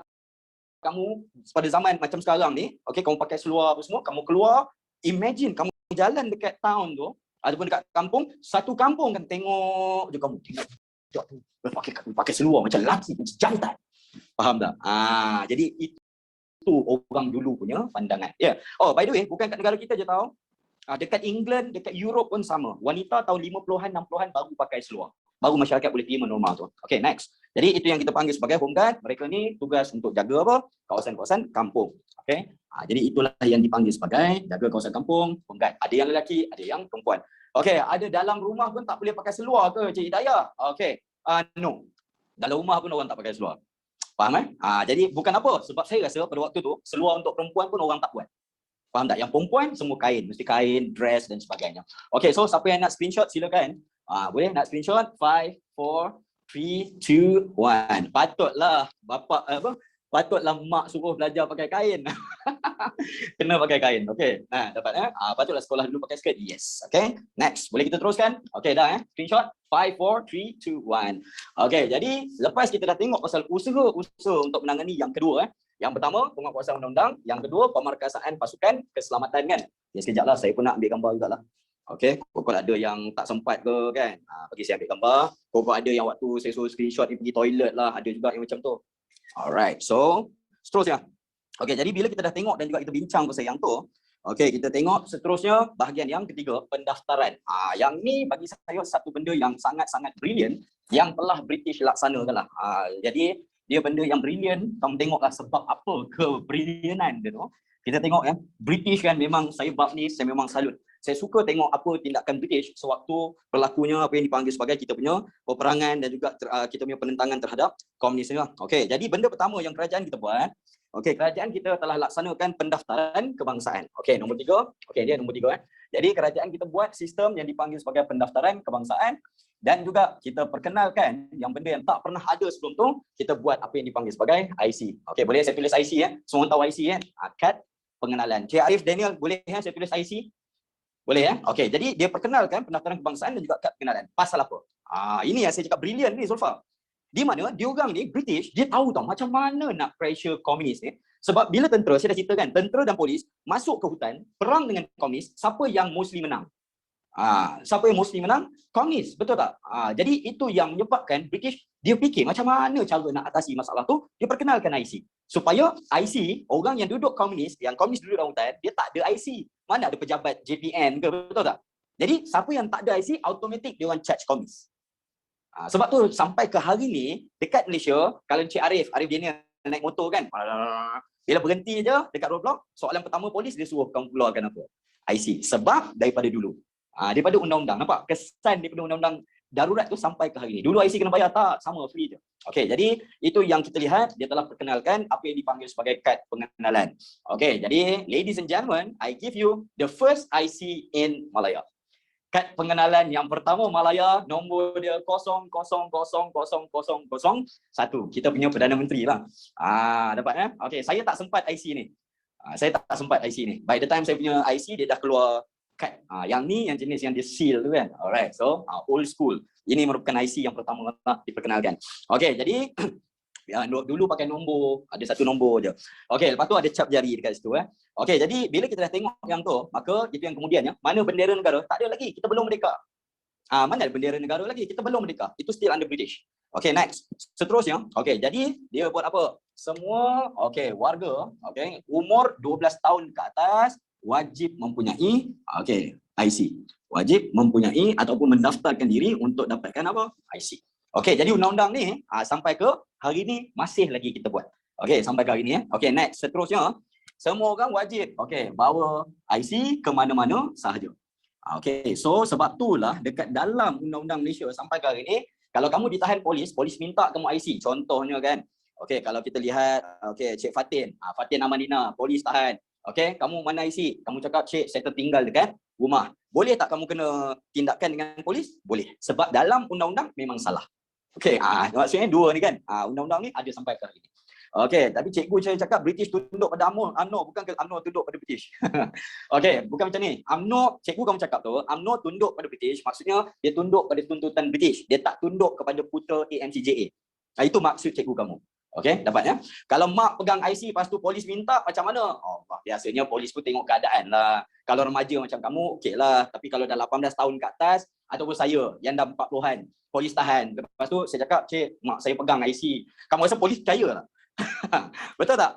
Speaker 1: kamu pada zaman macam sekarang ni, okey kamu pakai seluar apa semua, kamu keluar, imagine kamu jalan dekat town tu ataupun dekat kampung, satu kampung kan tengok je kamu pakai seluar macam lelaki, macam jantan. Faham tak? Jadi itu orang dulu punya pandangan. Oh, by the way, bukan kat negara kita je tahu. Dekat England, dekat Europe pun sama. Wanita tahun 50-an, 60-an baru pakai seluar. Baru masyarakat boleh terima normal tu. Okay, next. Jadi itu yang kita panggil sebagai Home Guard. Mereka ni tugas untuk jaga apa? Kawasan-kawasan kampung. Okay. Jadi itulah yang dipanggil sebagai jaga kawasan kampung, Home Guard. Ada yang lelaki, ada yang perempuan. Okay, ada dalam rumah pun tak boleh pakai seluar ke Cik Hidayah? Okay, no. Dalam rumah pun orang tak pakai seluar. Faham Jadi bukan apa, sebab saya rasa pada waktu tu seluar untuk perempuan pun orang tak buat. Faham tak? Yang perempuan semua kain, mesti kain, dress dan sebagainya. Okay, so siapa yang nak screenshot silakan. Boleh nak screenshot? 5, 4, 3, 2, 1. Patutlah bapak patutlah mak suruh belajar pakai kain. Kena pakai kain. Okey. Dapat patutlah sekolah dulu pakai skirt. Yes. Okey. Next. Boleh kita teruskan? Okey dah Screenshot. 5, 4, 3, 2, 1. Okey, jadi lepas kita dah tengok pasal usaha untuk menangani yang kedua Yang pertama, penguatkuasaan undang-undang. Yang kedua, pemerkasaan pasukan keselamatan kan. Ya sekejaplah, saya pun nak ambil gambar jugalah. Okey, kok ada yang tak sempat ke kan? Bagi saya ambil gambar. Kok ada yang waktu saya suruh screenshot ni pergi toilet lah, ada juga yang macam tu. Alright, so seterusnya. Okey, jadi bila kita dah tengok dan juga kita bincang pasal yang tu, okey, kita tengok seterusnya bahagian yang ketiga, pendaftaran. Yang ni bagi saya satu benda yang sangat-sangat brilliant yang telah British laksanakan lah. Jadi dia benda yang brilliant, kamu tengoklah sebab apa kebrillianan dia tu. Kita tengok British kan memang saya bab ni saya memang salut. Saya suka tengok apa tindakan British sewaktu berlakunya apa yang dipanggil sebagai kita punya peperangan dan juga kita punya penentangan terhadap komunis ni lah. Okey, jadi benda pertama yang kerajaan kita buat, okey, kerajaan kita telah laksanakan pendaftaran kebangsaan. Okey, nombor 3. Okey, dia nombor 3 Jadi kerajaan kita buat sistem yang dipanggil sebagai pendaftaran kebangsaan dan juga kita perkenalkan yang benda yang tak pernah ada sebelum tu, kita buat apa yang dipanggil sebagai IC. Okey, boleh saya tulis IC Semua tahu IC Kad pengenalan. Cik Arif Daniel, boleh saya tulis IC? Boleh Okey, jadi dia perkenalkan pendaftaran kebangsaan dan juga kad pengenalan. Pasal apa? Ini yang saya cakap brilliant ni Zulfa. Di mana dia orang ni British, dia tahu tau macam mana nak pressure komunis ni. Sebab bila tentera, saya dah ceritakan, tentera dan polis masuk ke hutan, perang dengan komunis, siapa yang mostly menang? Siapa yang mostly menang? Komunis, betul tak? Jadi itu yang menyebabkan British dia fikir macam mana cara nak atasi masalah tu, dia perkenalkan IC. Supaya IC, orang yang duduk komunis, yang komunis duduk dalam hutan, dia tak ada IC. Mana ada pejabat JPN ke, betul tak? Jadi siapa yang tak ada IC, automatic dia orang charge komunis. Sebab tu sampai ke hari ni, dekat Malaysia, kalau Encik Arif Daniel naik motor kan, bila berhenti je dekat roadblock, soalan pertama polis dia suruh kamu keluarkan apa? IC. Sebab daripada dulu. Daripada undang-undang, nampak kesan daripada undang-undang darurat tu sampai ke hari ini. Dulu IC kena bayar, tak, sama free je. Okey, jadi itu yang kita lihat, dia telah perkenalkan apa yang dipanggil sebagai kad pengenalan. Okey, jadi ladies and gentlemen, I give you the first IC in Malaya. Kad pengenalan yang pertama Malaya, nombor dia 000001. Kita punya Perdana Menteri lah. Dapat Okey, saya tak sempat IC ni. Saya tak sempat IC ni. By the time saya punya IC, dia dah keluar kad. Yang ni yang jenis yang dia seal tu kan. Alright, so old school. Ini merupakan IC yang pertama diperkenalkan. Okey, jadi dulu pakai nombor, ada satu nombor je. Okey, lepas tu ada cap jari dekat situ Okey, jadi bila kita dah tengok yang tu, maka itu yang kemudiannya, mana bendera negara? Tak ada lagi, kita belum merdeka. Mana ada bendera negara lagi? Kita belum merdeka. Itu still under British. Okey, next. Seterusnya, okey, jadi dia buat apa? Semua warga, umur 12 tahun ke atas wajib mempunyai IC. Wajib mempunyai ataupun mendaftarkan diri untuk dapatkan apa? IC. Okey, jadi undang-undang ni sampai ke hari ni masih lagi kita buat. Okey, sampai ke hari ni Okey, next. Seterusnya, semua orang wajib bawa IC ke mana-mana sahaja. Okey, so sebab itulah dekat dalam undang-undang Malaysia sampai ke hari ni, kalau kamu ditahan polis minta kamu IC. Contohnya kan, okey, kalau kita lihat Cik Fatin, Fatin Amanina, polis tahan. Okey, kamu mana IC? Kamu cakap, "Cik, saya tertinggal dekat rumah." Boleh tak kamu kena tindakan dengan polis? Boleh. Sebab dalam undang-undang memang salah. Okey, maksudnya dua ni kan. Undang-undang ni ada sampai ke hari ni. Okey, tapi cikgu saya cakap British tunduk pada UMNO, bukan ke UMNO tunduk pada British. Okey, bukan macam ni. UMNO, cikgu kamu cakap tu, UMNO tunduk pada British, maksudnya dia tunduk pada tuntutan British. Dia tak tunduk kepada putera AMCJA. Itu maksud cikgu kamu. Okey, dapat Kalau mak pegang IC lepas tu polis minta macam mana? Biasanya polis pun tengok keadaan lah. Kalau remaja macam kamu, okey lah. Tapi kalau dah 18 tahun ke atas, ataupun saya yang dah 40-an, polis tahan. Lepas tu saya cakap, "Cik, mak saya pegang IC." Kamu rasa polis percaya lah? Betul tak?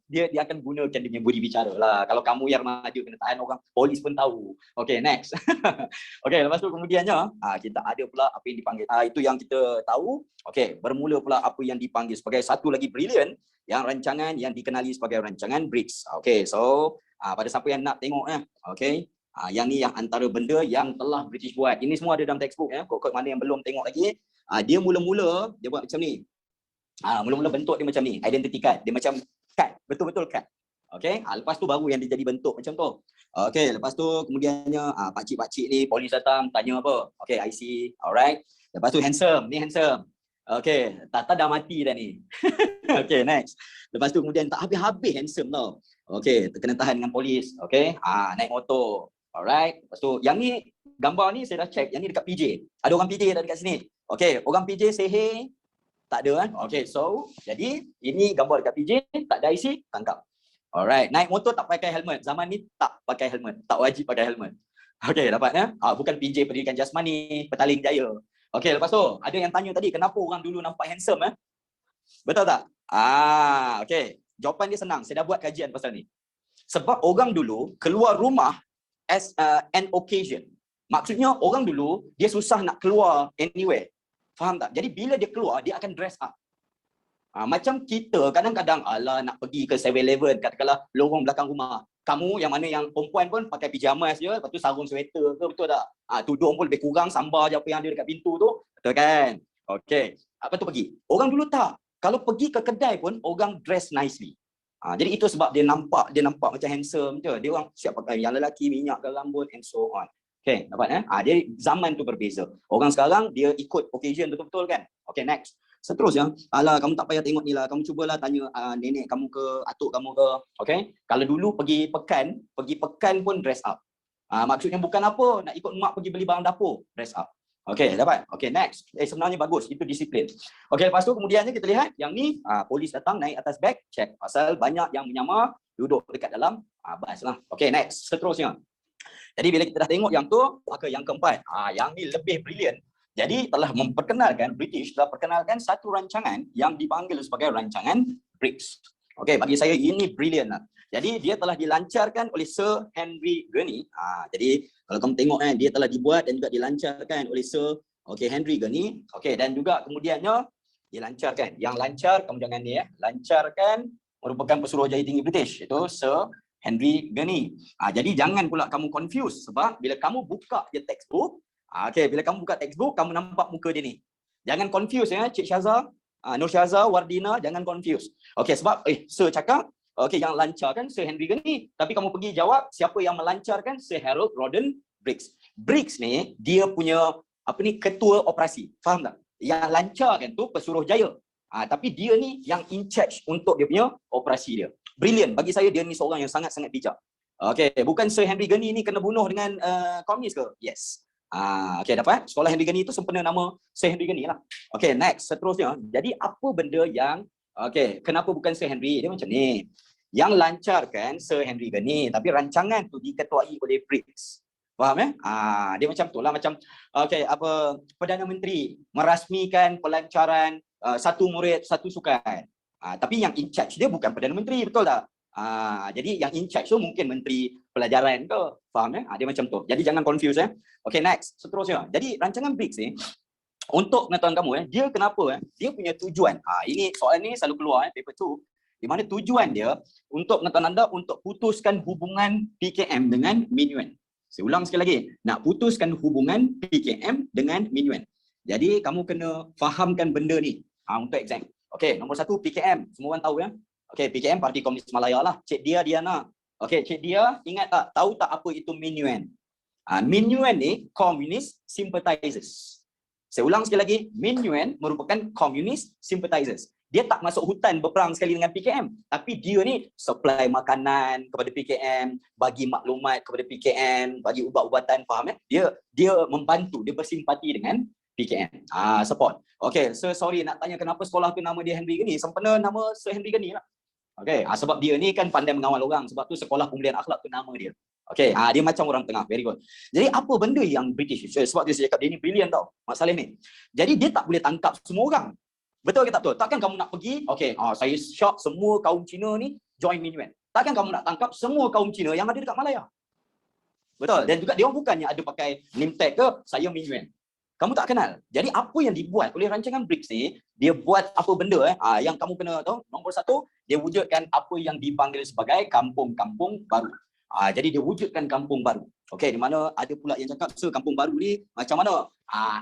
Speaker 1: Dia akan gunakan dia punya budi bicara lah. Kalau kamu yang remaja kena tahan orang, polis pun tahu. Okey, next. Okey, lepas tu kemudiannya kita ada pula apa yang dipanggil. Itu yang kita tahu. Okey, bermula pula apa yang dipanggil sebagai satu lagi brilliant, yang rancangan yang dikenali sebagai rancangan BRICS. Okey, so pada siapa yang nak tengok okey, yang ni yang antara benda yang telah British buat. Ini semua ada dalam textbook Kod-kod mana yang belum tengok lagi, dia mula-mula dia buat macam ni. Mula-mula bentuk dia macam ni, identity card. Dia macam kad, betul-betul kad. Okey, lepas tu baru yang dia jadi bentuk macam tu. Okey, lepas tu kemudiannya pakcik-pakcik ni polis datang tanya apa? Okey, IC. Alright. Lepas tu handsome, ni handsome. Okey, Tata dah mati dah ni. Okey, next. Lepas tu kemudian tak habis-habis handsome tau. Okey, kena tahan dengan polis. Okey, naik motor. Alright. Lepas tu yang ni gambar ni saya dah check, yang ni dekat PJ. Ada orang PJ dah dekat sini. Okey, orang PJ say hey. Tak ada kan? Okey, so jadi ini gambar dekat PJ, tak ada IC, tangkap. Alright, naik motor tak pakai helmet. Zaman ni tak pakai helmet, tak wajib pakai helmet. Okey, dapat ya? Bukan PJ Pendidikan Jasmani, Petaling Jaya. Okey, lepas tu ada yang tanya tadi kenapa orang dulu nampak handsome Betul tak? Okey. Jawapan dia senang. Saya dah buat kajian pasal ni. Sebab orang dulu keluar rumah as an occasion. Maksudnya orang dulu dia susah nak keluar anywhere. Faham tak? Jadi bila dia keluar dia akan dress up. Macam kita kadang-kadang nak pergi ke 7-Eleven, katakanlah lorong belakang rumah. Kamu yang mana yang perempuan pun pakai pijamas je, lepas tu sarung sweater ke, betul tak? Tudung pun lebih kurang, sambar je apa yang ada dekat pintu tu. Betul kan? Okey. Lepas tu pergi. Orang dulu tak. Kalau pergi ke kedai pun orang dress nicely. Jadi itu sebab dia nampak macam handsome je. Dia orang siap pakai yang lelaki minyak ke rambut and so on. Okey, dapat Jadi zaman tu berbeza. Orang sekarang dia ikut occasion betul-betul kan? Okey, next. Seterusnya, kamu tak payah tengok ni lah. Kamu cubalah tanya nenek kamu ke, atuk kamu ke. Okey? Kalau dulu pergi pekan pun dress up. Maksudnya bukan apa, nak ikut mak pergi beli barang dapur, dress up. Okey, dapat? Okey, next. Sebenarnya bagus, itu disiplin. Okey, lepas tu kemudiannya kita lihat yang ni polis datang naik atas beg, check pasal banyak yang menyamar duduk dekat dalam bas lah. Okey, next. Seterusnya. Jadi bila kita dah tengok yang tu, maka yang keempat, yang ni lebih brilliant. Jadi British telah perkenalkan satu rancangan yang dipanggil sebagai rancangan BRICS. Okey, bagi saya ini brilliant lah. Jadi dia telah dilancarkan oleh Sir Henry Gurney. Jadi kalau kamu tengok dia telah dibuat dan juga dilancarkan oleh Sir Henry Gurney. Okey, dan juga kemudiannya dilancarkan. Yang lancar kamu jangan ni lancarkan merupakan Pesuruhjaya Tinggi British, itu Sir Henry Gurney. Jadi jangan pula kamu confuse sebab bila kamu buka je textbook, bila kamu buka textbook, kamu nampak muka dia ni. Jangan confuse Cik Syazah, Nur Syazah, Wardina, jangan confuse. Okey, sebab Sir cakap, yang lancarkan Sir Henry Gurney. Tapi kamu pergi jawab, siapa yang melancarkan? Sir Harold Rawdon Briggs. Briggs ni, dia punya, ketua operasi. Faham tak? Yang lancarkan tu Pesuruhjaya. Tapi dia ni yang in charge untuk dia punya operasi dia. Brilliant. Bagi saya, dia ni seorang yang sangat-sangat bijak. Okey, bukan Sir Henry Gurney ni kena bunuh dengan komunis ke? Yes. Okey, dapat? Sekolah Henry Gurney itu sempena nama Sir Henry Gurney lah. Okey, next. Seterusnya. Jadi apa benda yang kenapa bukan Sir Henry? Dia macam ni. Yang lancarkan Sir Henry Gurney, tapi rancangan tu diketuai oleh BRICS. Faham dia macam tu lah, macam Perdana Menteri merasmikan pelancaran satu murid satu sukan. Tapi yang in charge dia bukan Perdana Menteri, betul tak? Jadi yang in charge tu mungkin Menteri Pelajaran ke. Faham dia macam tu. Jadi jangan confuse Okey, next. Seterusnya. Jadi rancangan BRICS ni untuk pengetahuan kamu dia kenapa dia punya tujuan. Ini soalan ni selalu keluar paper 2, di mana tujuan dia untuk pengetahuan anda untuk putuskan hubungan PKM dengan Min Yuan. Saya ulang sekali lagi, nak putuskan hubungan PKM dengan Min Yuan. Jadi kamu kena fahamkan benda ni untuk exam. Okey, nombor 1 PKM, semua orang tahu Okey, PKM Parti Komunis Malaya lah. Cik Dia Diana. Okey, Cik Dia ingat tak, tahu tak apa itu Min Yuan? Min Yuan ni communist sympathizers. Saya ulang sekali lagi, Min Yuan merupakan communist sympathizers. Dia tak masuk hutan berperang sekali dengan PKM, tapi dia ni supply makanan kepada PKM, bagi maklumat kepada PKM, bagi ubat-ubatan, faham Dia membantu, dia bersimpati dengan PKM. Support. Okey, sorry nak tanya kenapa sekolah tu nama dia Henry Gurney, sempena nama Sir Henry Gurney lah. Okey, sebab dia ni kan pandai mengawal orang, sebab tu sekolah pemulihan akhlak tu nama dia. Okey, dia macam orang tengah, very good. Jadi apa benda yang British, sebab dia cakap dia ni brilliant tau, Mak Saleh ni. Jadi dia tak boleh tangkap semua orang. Betul ke tak betul? Takkan kamu nak pergi, saya shock semua kaum Cina ni join Min Yuan. Takkan kamu nak tangkap semua kaum Cina yang ada dekat Malaya. Betul? Dan juga dia bukannya ada pakai name tag ke, saya Min Yuan. Kamu tak kenal. Jadi apa yang dibuat oleh rancangan BRICS ni, dia buat apa benda yang kamu kena tahu. Nombor 1, dia wujudkan apa yang dipanggil sebagai kampung-kampung baru. Jadi dia wujudkan kampung baru. Okey, di mana ada pula yang cakap, kampung baru ni macam mana?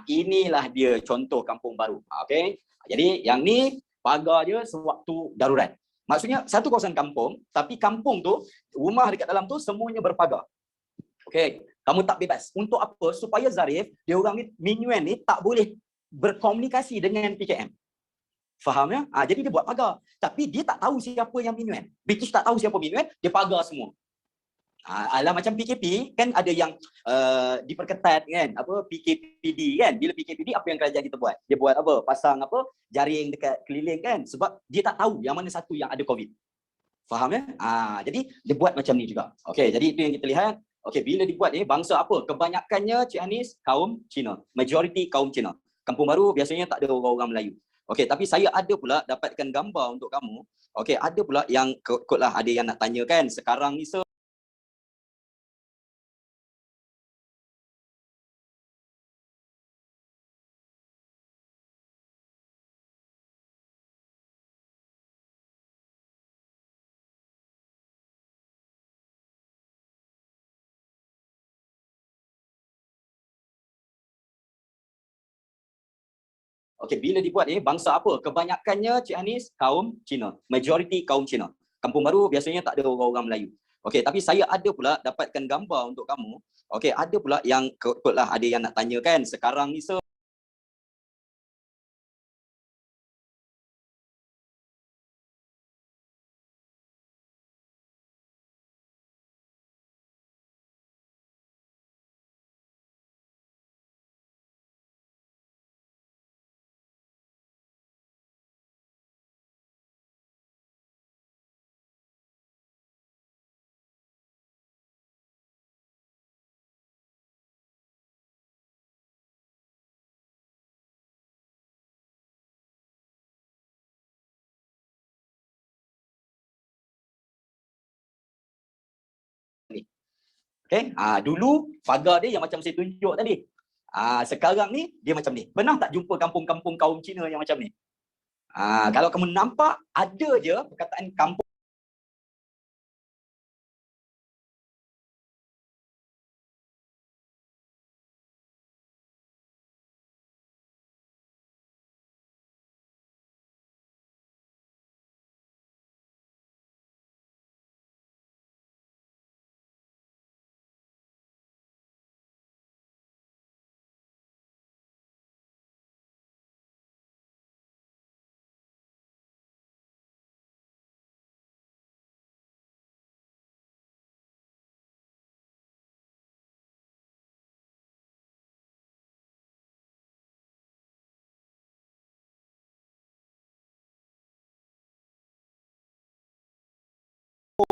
Speaker 1: Inilah dia contoh kampung baru. Okey. Jadi yang ni pagar dia sewaktu darurat. Maksudnya satu kawasan kampung, tapi kampung tu, rumah dekat dalam tu semuanya berpagar. Okey, kamu tak bebas. Untuk apa? Supaya Zarif, dia orang ni, Min Yuan ni tak boleh berkomunikasi dengan PKM. Faham ya? Jadi dia buat pagar. Tapi dia tak tahu siapa yang Min Yuan. British tak tahu siapa Min Yuan, dia pagar semua. Alah macam PKP kan ada yang diperketat kan, apa PKPD kan. Bila PKPD apa yang kerajaan kita buat? Dia buat apa? Pasang apa? Jaring dekat keliling kan, sebab dia tak tahu yang mana satu yang ada COVID. Faham ya? Jadi dia buat macam ni juga. Okey, jadi itu yang kita lihat. Okey, bila dibuat ni bangsa apa? Kebanyakannya Cik Anis kaum Cina. Majoriti kaum Cina. Kampung Baru biasanya tak ada orang-orang Melayu. Okey, tapi saya ada pula dapatkan gambar untuk kamu. Okey, ada pula yang kotlah ada yang nak tanya kan, sekarang ni okey, bila dibuat ni bangsa apa? Kebanyakannya Cik Anis kaum Cina. Majoriti kaum Cina. Kampung Baru biasanya tak ada orang-orang Melayu. Okey, tapi saya ada pula dapatkan gambar untuk kamu. Okey, ada pula yang kotlah ada yang nak tanya kan, sekarang ni ni. Okey, dulu pagar dia yang macam saya tunjuk tadi. Sekarang ni dia macam ni. Pernah tak jumpa kampung-kampung kaum Cina yang macam ni? Kalau kamu nampak ada je perkataan kampung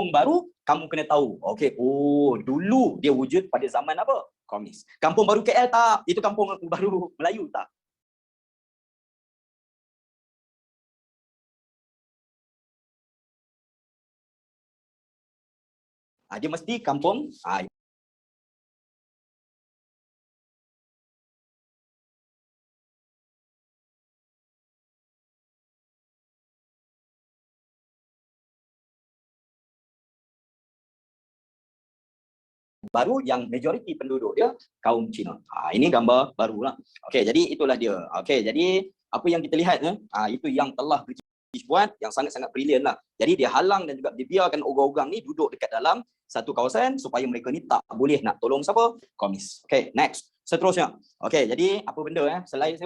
Speaker 1: baru, kamu kena tahu. Okey, dulu dia wujud pada zaman apa? Komunis. Kampung Baru KL tak? Itu kampung baru Melayu tak? Dia mesti kampung baru yang majoriti penduduk dia kaum Cina. Ini gambar barulah. Okey, jadi itulah dia. Okey, jadi apa yang kita lihat itu yang telah British buat yang sangat-sangat brilian lah. Jadi dia halang dan juga dibiarkan orang-orang ni duduk dekat dalam satu kawasan supaya mereka ni tak boleh nak tolong siapa? Komunis. Okey, next. Seterusnya. Okey, jadi apa benda selain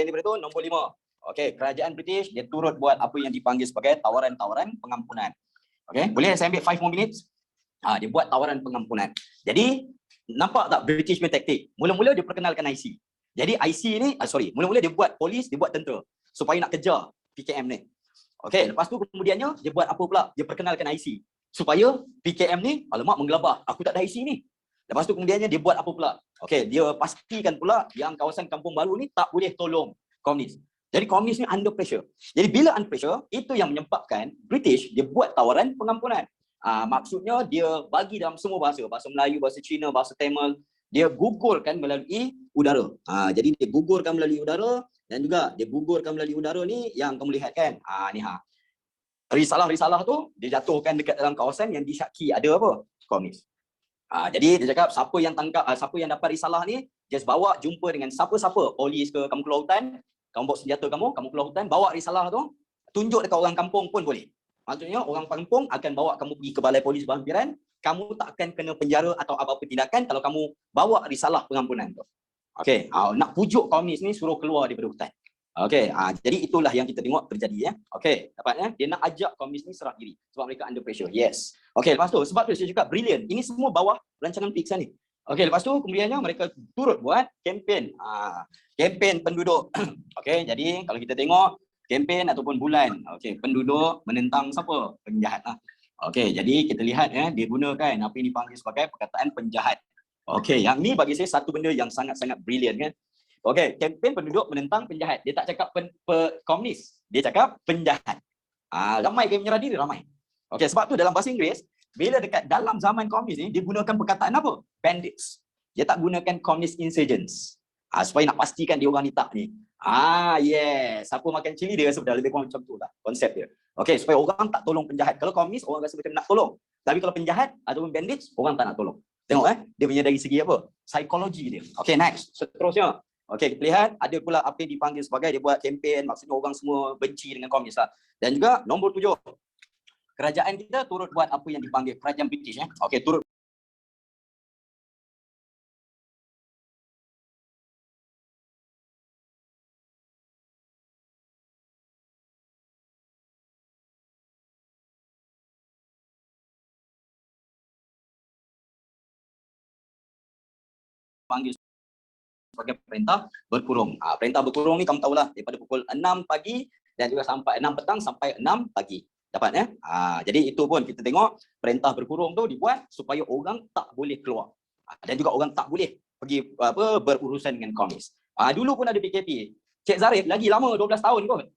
Speaker 1: daripada tu nombor 5. Okey, kerajaan British dia turut buat apa yang dipanggil sebagai tawaran-tawaran pengampunan. Okey, boleh saya ambil 5 more minutes? Dia buat tawaran pengampunan. Jadi nampak tak British punya taktik? Mula-mula dia perkenalkan IC. Jadi IC ni, mula-mula dia buat polis, dia buat tentera supaya nak kejar PKM ni. Okey, lepas tu kemudiannya dia buat apa pula? Dia perkenalkan IC supaya PKM ni, alamak menggelabah, aku tak ada IC ni. Lepas tu kemudiannya dia buat apa pula? Okey, dia pastikan pula yang kawasan Kampung Baru ni tak boleh tolong komunis. Jadi komunis ni under pressure. Jadi bila under pressure, itu yang menyebabkan British dia buat tawaran pengampunan. Maksudnya dia bagi dalam semua bahasa, bahasa Melayu, bahasa Cina, bahasa Tamil, dia gugurkan melalui udara. Jadi dia gugurkan melalui udara dan juga dia gugurkan melalui udara ni yang kamu lihat kan. Risalah-risalah tu dia jatuhkan dekat dalam kawasan yang disyaki ada apa? Komunis. Jadi dia cakap siapa yang tangkap, siapa yang dapat risalah ni, just bawa jumpa dengan siapa-siapa, polis ke, kamu keluar hutan, kamu bawa senjata kamu keluar hutan, bawa risalah tu, tunjuk dekat orang kampung pun boleh. Maksudnya orang kampung akan bawa kamu pergi ke balai polis berhampiran, kamu tak akan kena penjara atau apa-apa tindakan kalau kamu bawa risalah pengampunan tu. Okey, nak pujuk komunis ni suruh keluar daripada hutan. Okey, jadi itulah yang kita tengok terjadi ya. Okey, dapatnya dia nak ajak komunis ni serah diri sebab mereka under pressure. Yes. Okey, lepas tu sebab tu saya cakap brilliant. Ini semua bawah rancangan PIKSA ni. Okey, lepas tu kemudiannya mereka turut buat kempen. Kempen penduduk. Okey, jadi kalau kita tengok kempen ataupun bulan, okey, penduduk menentang siapa? Penjahat lah. Okey, jadi kita lihat ya, dia gunakan apa yang dipanggil sebagai perkataan penjahat. Okey, yang ni bagi saya satu benda yang sangat-sangat brilliant kan. Okey, kempen penduduk menentang penjahat. Dia tak cakap komunis, dia cakap penjahat. Ramai yang menyerah diri, ramai. Okey, sebab tu dalam bahasa Inggeris, bila dekat dalam zaman komunis ni, dia gunakan perkataan apa? Bandits. Dia tak gunakan communist insurgents. Supaya nak pastikan dia orang ni tak ni. Yes. Siapa makan cili dia rasa dah lebih kurang macam tu lah konsep dia. Okey, supaya orang tak tolong penjahat. Kalau komunis, orang rasa macam nak tolong. Tapi kalau penjahat ataupun bandits, orang tak nak tolong. Tengok dia punya dari segi apa? Psikologi dia. Okey, next. Seterusnya. Okey, kita lihat ada pula apa yang dipanggil sebagai dia buat kempen, maksudnya orang semua benci dengan komunis lah. Dan juga nombor 7. Kerajaan kita turut buat apa yang dipanggil kerajaan British ya. Okey, turut panggil sebagai perintah berkurung. Perintah berkurung ni kamu tahulah daripada pukul 6 pagi dan juga sampai 6 petang sampai 6 pagi. Dapat ya? Jadi itu pun kita tengok perintah berkurung tu dibuat supaya orang tak boleh keluar. Dan juga orang tak boleh pergi berurusan dengan komunis. Dulu pun ada PKP. Cik Zarif lagi lama 12 tahun kot.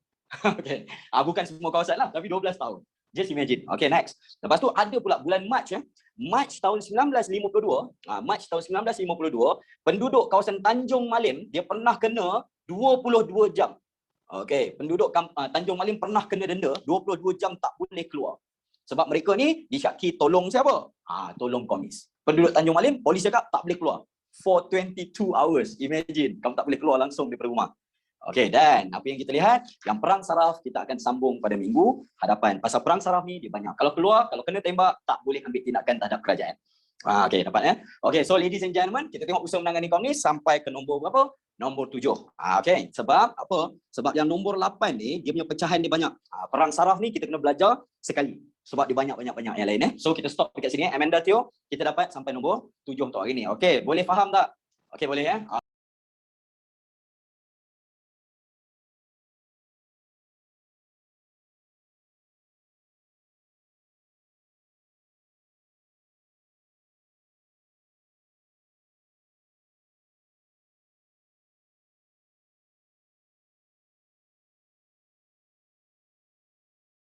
Speaker 1: Okey. Bukan semua kawasan lah tapi 12 tahun. Just imagine. Okay, next. Lepas tu ada pula bulan Mac ya. Mac tahun 1952, Mac tahun 1952, penduduk kawasan Tanjung Malim dia pernah kena 22 jam. Okey, penduduk Tanjung Malim pernah kena denda 22 jam tak boleh keluar. Sebab mereka ni disyaki tolong siapa? Tolong komunis. Penduduk Tanjung Malim, polis cakap tak boleh keluar. For 22 hours. Imagine, kamu tak boleh keluar langsung daripada rumah. Okey, dan apa yang kita lihat, yang perang saraf kita akan sambung pada minggu hadapan. Pasal perang saraf ni dia banyak. Kalau keluar, kalau kena tembak, tak boleh ambil tindakan terhadap kerajaan. Okey, dapat ya. Okey, so ladies and gentlemen, kita tengok usaha menangani komunis sampai ke nombor berapa? Nombor 7. Okey, sebab apa? Sebab yang nombor 8 ni, dia punya pecahan dia banyak. Perang saraf ni kita kena belajar sekali. Sebab dia banyak yang lain. So kita stop dekat sini. Amanda Teo, kita dapat sampai nombor 7 untuk hari ni. Okey, boleh faham tak? Okey, boleh ya?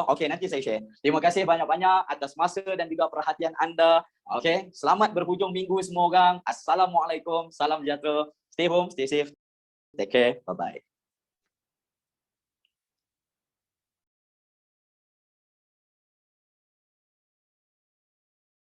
Speaker 1: Okey, nanti saya share. Terima kasih banyak-banyak atas masa dan juga perhatian anda. Okey, selamat berhujung minggu semua orang. Assalamualaikum, salam sejahtera. Stay home, stay safe. Take care. Bye-bye.